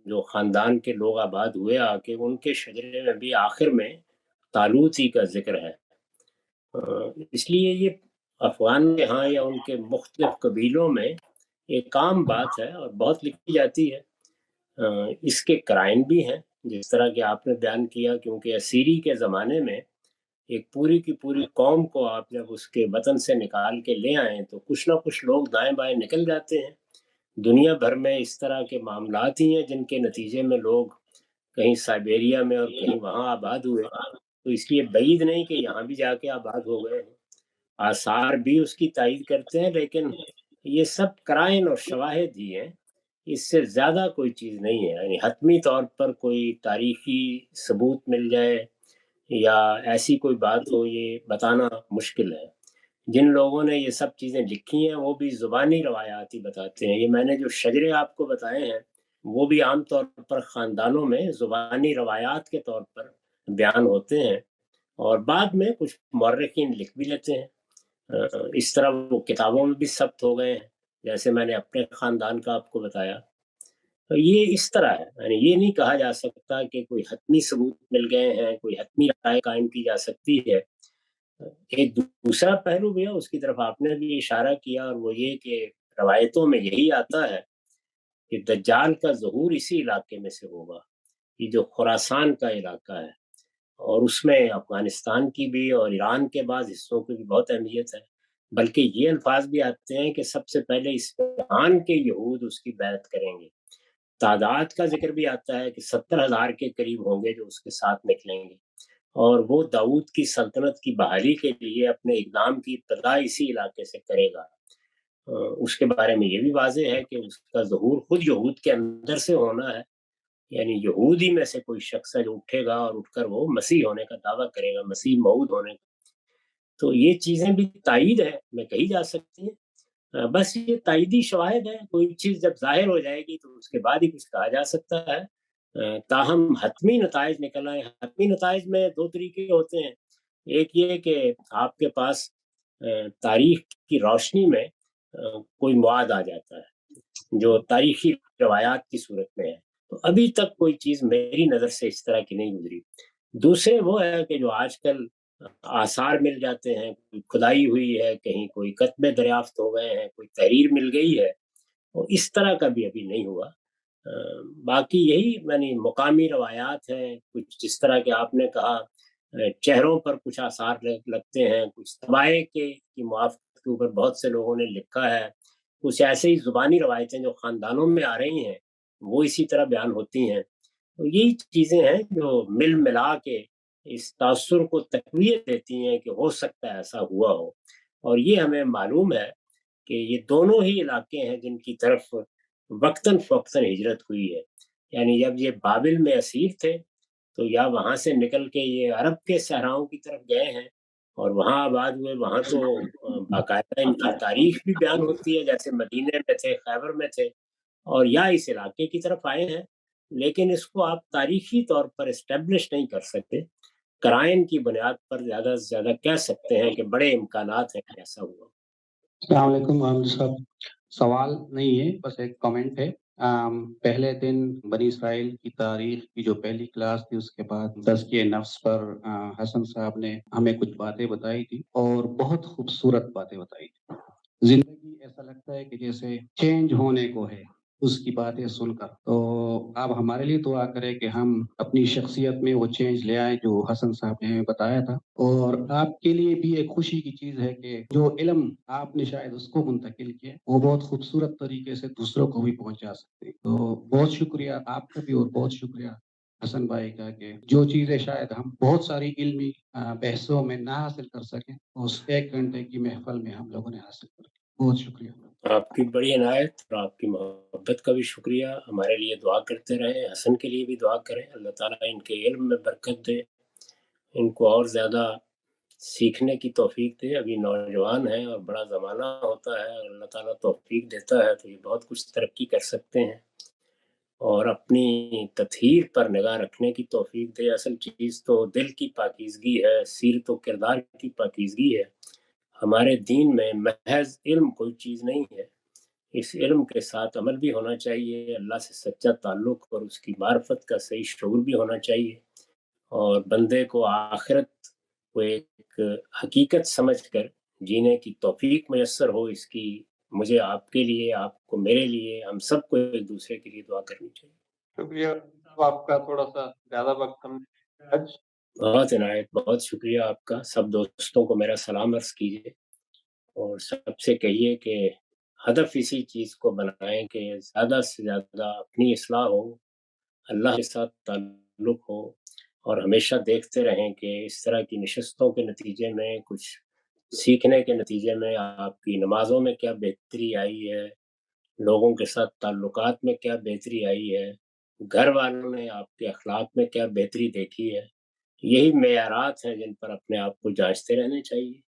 S2: جو خاندان کے لوگ آباد ہوئے آ کے، ان کے شجرے میں بھی آخر میں طالوت ہی کا ذکر ہے۔ اس لیے یہ افغان کے ہاں یا ان کے مختلف قبیلوں میں ایک عام بات ہے اور بہت لکھی جاتی ہے۔ اس کے قرائن بھی ہیں، جس طرح کہ آپ نے بیان کیا، کیونکہ اسیری کے زمانے میں ایک پوری کی پوری قوم کو آپ جب اس کے وطن سے نکال کے لے آئیں تو کچھ نہ کچھ لوگ دائیں بائیں نکل جاتے ہیں۔ دنیا بھر میں اس طرح کے معاملات ہی ہیں جن کے نتیجے میں لوگ کہیں سائبیریا میں اور کہیں وہاں آباد ہوئے، تو اس لیے بعید نہیں کہ یہاں بھی جا کے آباد ہو گئے ہیں۔ آثار بھی اس کی تائید کرتے ہیں، لیکن یہ سب قرائن اور شواہد ہی ہیں، اس سے زیادہ کوئی چیز نہیں ہے۔ یعنی حتمی طور پر کوئی تاریخی ثبوت مل جائے یا ایسی کوئی بات ہو، یہ بتانا مشکل ہے۔ جن لوگوں نے یہ سب چیزیں لکھی ہیں وہ بھی زبانی روایات ہی بتاتے ہیں۔ یہ میں نے جو شجرے آپ کو بتائے ہیں وہ بھی عام طور پر خاندانوں میں زبانی روایات کے طور پر بیان ہوتے ہیں، اور بعد میں کچھ مورخین لکھ بھی لیتے ہیں۔ اس طرح وہ کتابوں میں بھی ثبت ہو گئے ہیں، جیسے میں نے اپنے خاندان کا آپ کو بتایا۔ تو یہ اس طرح ہے، یعنی یہ نہیں کہا جا سکتا کہ کوئی حتمی ثبوت مل گئے ہیں، کوئی حتمی رائے قائم کی جا سکتی ہے۔ ایک دوسرا پہلو بھی ہے، اس کی طرف آپ نے بھی اشارہ کیا، اور وہ یہ کہ روایتوں میں یہی آتا ہے کہ دجال کا ظہور اسی علاقے میں سے ہوگا، یہ جو خراسان کا علاقہ ہے، اور اس میں افغانستان کی بھی اور ایران کے بعض حصوں کی بھی بہت اہمیت ہے۔ بلکہ یہ الفاظ بھی آتے ہیں کہ سب سے پہلے اصفہان کے یہود اس کی بیعت کریں گے۔ تعداد کا ذکر بھی آتا ہے کہ 70,000 کے قریب ہوں گے جو اس کے ساتھ نکلیں گے، اور وہ داؤد کی سلطنت کی بحالی کے لیے اپنے اقدام کی ابتدا اسی علاقے سے کرے گا۔ اس کے بارے میں یہ بھی واضح ہے کہ اس کا ظہور خود یہود کے اندر سے ہونا ہے، یعنی یہودی میں سے کوئی شخص ہے جو اٹھے گا اور اٹھ کر وہ مسیح ہونے کا دعویٰ کرے گا، مسیح موعود ہونے کا۔ تو یہ چیزیں بھی تائید ہے میں کہی جا سکتی ہیں، بس یہ تائیدی شواہد ہے، کوئی چیز جب ظاہر ہو جائے گی تو اس کے بعد ہی کچھ کہا جا سکتا ہے۔ تاہم حتمی نتائج نکل آئے۔ حتمی نتائج میں دو طریقے ہوتے ہیں، ایک یہ کہ آپ کے پاس تاریخ کی روشنی میں کوئی مواد آ جاتا ہے جو تاریخی روایات کی صورت میں ہے، تو ابھی تک کوئی چیز میری نظر سے اس طرح کی نہیں گزری۔ دوسرے وہ ہے کہ جو آج کل آثار مل جاتے ہیں، کوئی کھدائی ہوئی ہے، کہیں کوئی کتبے دریافت ہو گئے ہیں، کوئی تحریر مل گئی ہے، اور اس طرح کا بھی ابھی نہیں ہوا۔ باقی یہی یعنی مقامی روایات ہیں، کچھ جس طرح کہ آپ نے کہا چہروں پر کچھ آثار لگتے ہیں، کچھ طبائع کی موافقت کے اوپر بہت سے لوگوں نے لکھا ہے، کچھ ایسے ہی زبانی روایتیں جو خاندانوں میں آ رہی ہیں وہ اسی طرح بیان ہوتی ہیں۔ تو یہی چیزیں ہیں جو مل ملا کے اس تاثر کو تقویت دیتی ہیں کہ ہو سکتا ہے ایسا ہوا ہو، اور یہ ہمیں معلوم ہے کہ یہ دونوں ہی علاقے ہیں جن کی طرف وقتاً فوقتاً ہجرت ہوئی ہے۔ یعنی جب یہ بابل میں اسیر تھے تو یا وہاں سے نکل کے یہ عرب کے صحراؤں کی طرف گئے ہیں اور وہاں آباد ہوئے، وہاں تو باقاعدہ ان کی تاریخ بھی بیان ہوتی ہے، جیسے مدینے میں تھے، خیبر میں تھے، اور یا اس علاقے کی طرف آئے ہیں، لیکن اس کو آپ تاریخی طور پر اسٹیبلش نہیں کر سکتے۔ قرائن کی بنیاد پر زیادہ سے زیادہ کہہ سکتے ہیں کہ بڑے امکانات ہیں کہ ایسا ہوا۔
S3: السلام علیکم عامر صاحب، سوال نہیں ہے، بس ایک کامنٹ ہے۔ پہلے دن بنی اسرائیل کی تاریخ کی جو پہلی کلاس تھی، اس کے بعد تزکیہ نفس پر حسن صاحب نے ہمیں کچھ باتیں بتائی تھی اور بہت خوبصورت باتیں بتائی تھی۔ زندگی ایسا لگتا ہے کہ جیسے چینج ہونے کو ہے، اس کی باتیں سن کر. تو آپ ہمارے لیے دعا کریں کہ ہم اپنی شخصیت میں وہ چینج لے آئیں جو حسن صاحب نے ہمیں بتایا تھا. اور آپ کے لیے بھی ایک خوشی کی چیز ہے کہ جو علم آپ نے شاید اس کو منتقل کیا وہ بہت خوبصورت طریقے سے دوسروں کو بھی پہنچا سکتے ہیں. تو بہت شکریہ آپ کا بھی اور بہت شکریہ حسن بھائی کا کہ جو چیزیں شاید ہم بہت ساری علمی بحثوں میں نہ حاصل کر سکیں اس 1 گھنٹے کی محفل میں ہم لوگوں نے حاصل کر کے. بہت شکریہ.
S2: آپ کی بڑی عنایت اور آپ کی محبت کا بھی شکریہ. ہمارے لیے دعا کرتے رہیں، حسن کے لیے بھی دعا کریں. اللہ تعالیٰ ان کے علم میں برکت دے، ان کو اور زیادہ سیکھنے کی توفیق دے. ابھی نوجوان ہیں اور بڑا زمانہ ہوتا ہے، اللہ تعالیٰ توفیق دیتا ہے تو یہ بہت کچھ ترقی کر سکتے ہیں اور اپنی تطہیر پر نگاہ رکھنے کی توفیق دے. اصل چیز تو دل کی پاکیزگی ہے، سیرت و کردار کی پاکیزگی ہے. ہمارے دین میں محض علم کوئی چیز نہیں ہے، اس علم کے ساتھ عمل بھی ہونا چاہیے، اللہ سے سچا تعلق اور اس کی معرفت کا صحیح شعور بھی ہونا چاہیے، اور بندے کو آخرت کو ایک حقیقت سمجھ کر جینے کی توفیق میسر ہو. اس کی مجھے آپ کے لیے، آپ کو میرے لیے، ہم سب کو ایک دوسرے کے لیے دعا کرنی چاہیے.
S1: شکریہ آپ کا، تھوڑا سا زیادہ وقت ہم نے
S2: بہت عنایت، بہت شکریہ آپ کا. سب دوستوں کو میرا سلام عرض کیجیے اور سب سے کہیے کہ ہدف اسی چیز کو بنائیں کہ زیادہ سے زیادہ اپنی اصلاح ہو، اللہ کے ساتھ تعلق ہو، اور ہمیشہ دیکھتے رہیں کہ اس طرح کی نشستوں کے نتیجے میں، کچھ سیکھنے کے نتیجے میں آپ کی نمازوں میں کیا بہتری آئی ہے، لوگوں کے ساتھ تعلقات میں کیا بہتری آئی ہے، گھر والوں نے آپ کے اخلاق میں کیا بہتری دیکھی ہے. یہی معیارات ہیں جن پر اپنے آپ کو جانچتے رہنے چاہیے.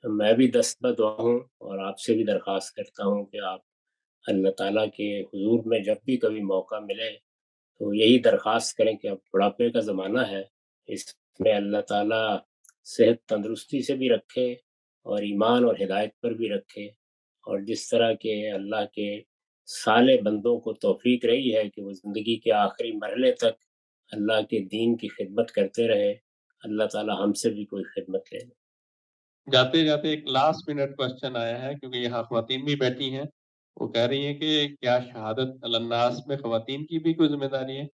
S2: میں بھی دستبدعا ہوں اور آپ سے بھی درخواست کرتا ہوں کہ آپ اللہ تعالیٰ کے حضور میں جب بھی کبھی موقع ملے تو یہی درخواست کریں کہ اب بڑھاپے کا زمانہ ہے، اس میں اللہ تعالیٰ صحت تندرستی سے بھی رکھے اور ایمان اور ہدایت پر بھی رکھے، اور جس طرح کے اللہ کے صالح بندوں کو توفیق رہی ہے کہ وہ زندگی کے آخری مرحلے تک اللہ کے دین کی خدمت کرتے رہے، اللہ تعالیٰ ہم سے بھی کوئی خدمت لے.
S1: جاتے جاتے ایک لاسٹ منٹ کوشچن آیا ہے، کیونکہ یہاں خواتین بھی بیٹھی ہیں. وہ کہہ رہی ہیں کہ کیا شہادت الناس میں خواتین کی بھی کوئی ذمہ داری ہے؟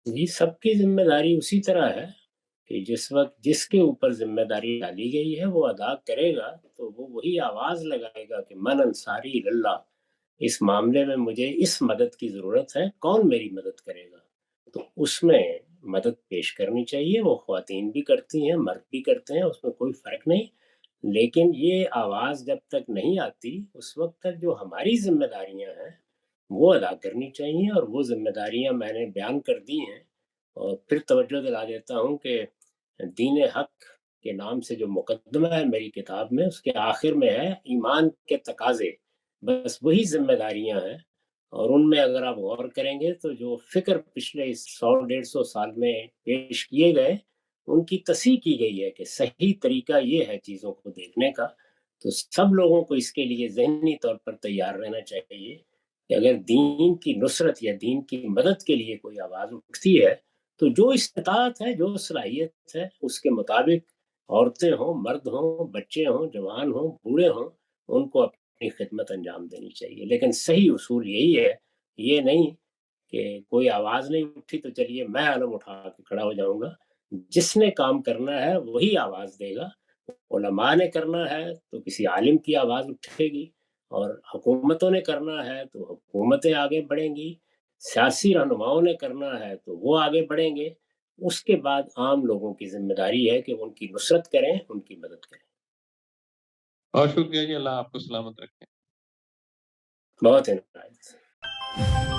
S2: جی، سب کی ذمہ داری اسی طرح ہے کہ جس وقت جس کے اوپر ذمہ داری ڈالی گئی ہے وہ ادا کرے گا تو وہ وہی آواز لگائے گا کہ من انصاری اللہ، اس معاملے میں مجھے اس مدد کی ضرورت ہے، کون میری مدد کرے گا. تو اس میں مدد پیش کرنی چاہیے. وہ خواتین بھی کرتی ہیں، مرد بھی کرتے ہیں، اس میں کوئی فرق نہیں. لیکن یہ آواز جب تک نہیں آتی اس وقت تک جو ہماری ذمہ داریاں ہیں وہ ادا کرنی چاہیے. اور وہ ذمہ داریاں میں نے بیان کر دی ہیں، اور پھر توجہ دلا دیتا ہوں کہ دین حق کے نام سے جو مقدمہ ہے میری کتاب میں، اس کے آخر میں ہے ایمان کے تقاضے. بس وہی ذمہ داریاں ہیں، اور ان میں اگر آپ غور کریں گے تو جو فکر پچھلے 100-150 سال میں پیش کیے گئے ان کی تصحیح کی گئی ہے کہ صحیح طریقہ یہ ہے چیزوں کو دیکھنے کا. تو سب لوگوں کو اس کے لیے ذہنی طور پر تیار رہنا چاہیے کہ اگر دین کی نصرت یا دین کی مدد کے لیے کوئی آواز اٹھتی ہے تو جو استطاعت ہے، جو صلاحیت ہے، اس کے مطابق عورتیں ہوں، مرد ہوں، بچے ہوں، جوان ہوں، بوڑھے ہوں، ان کو اپنی خدمت انجام دینی چاہیے. لیکن صحیح اصول یہی ہے، یہ نہیں کہ کوئی آواز نہیں اٹھی تو چلیے میں علم اٹھا کے کھڑا ہو جاؤں گا. جس نے کام کرنا ہے وہی آواز دے گا. علماء نے کرنا ہے تو کسی عالم کی آواز اٹھے گی، اور حکومتوں نے کرنا ہے تو حکومتیں آگے بڑھیں گی، سیاسی رہنماؤں نے کرنا ہے تو وہ آگے بڑھیں گے. اس کے بعد عام لوگوں کی ذمہ داری ہے کہ ان کی نصرت کریں، ان کی مدد کریں.
S1: بہت شکریہ جی، اللہ آپ کو سلامت رکھے.
S2: بہت عنایت.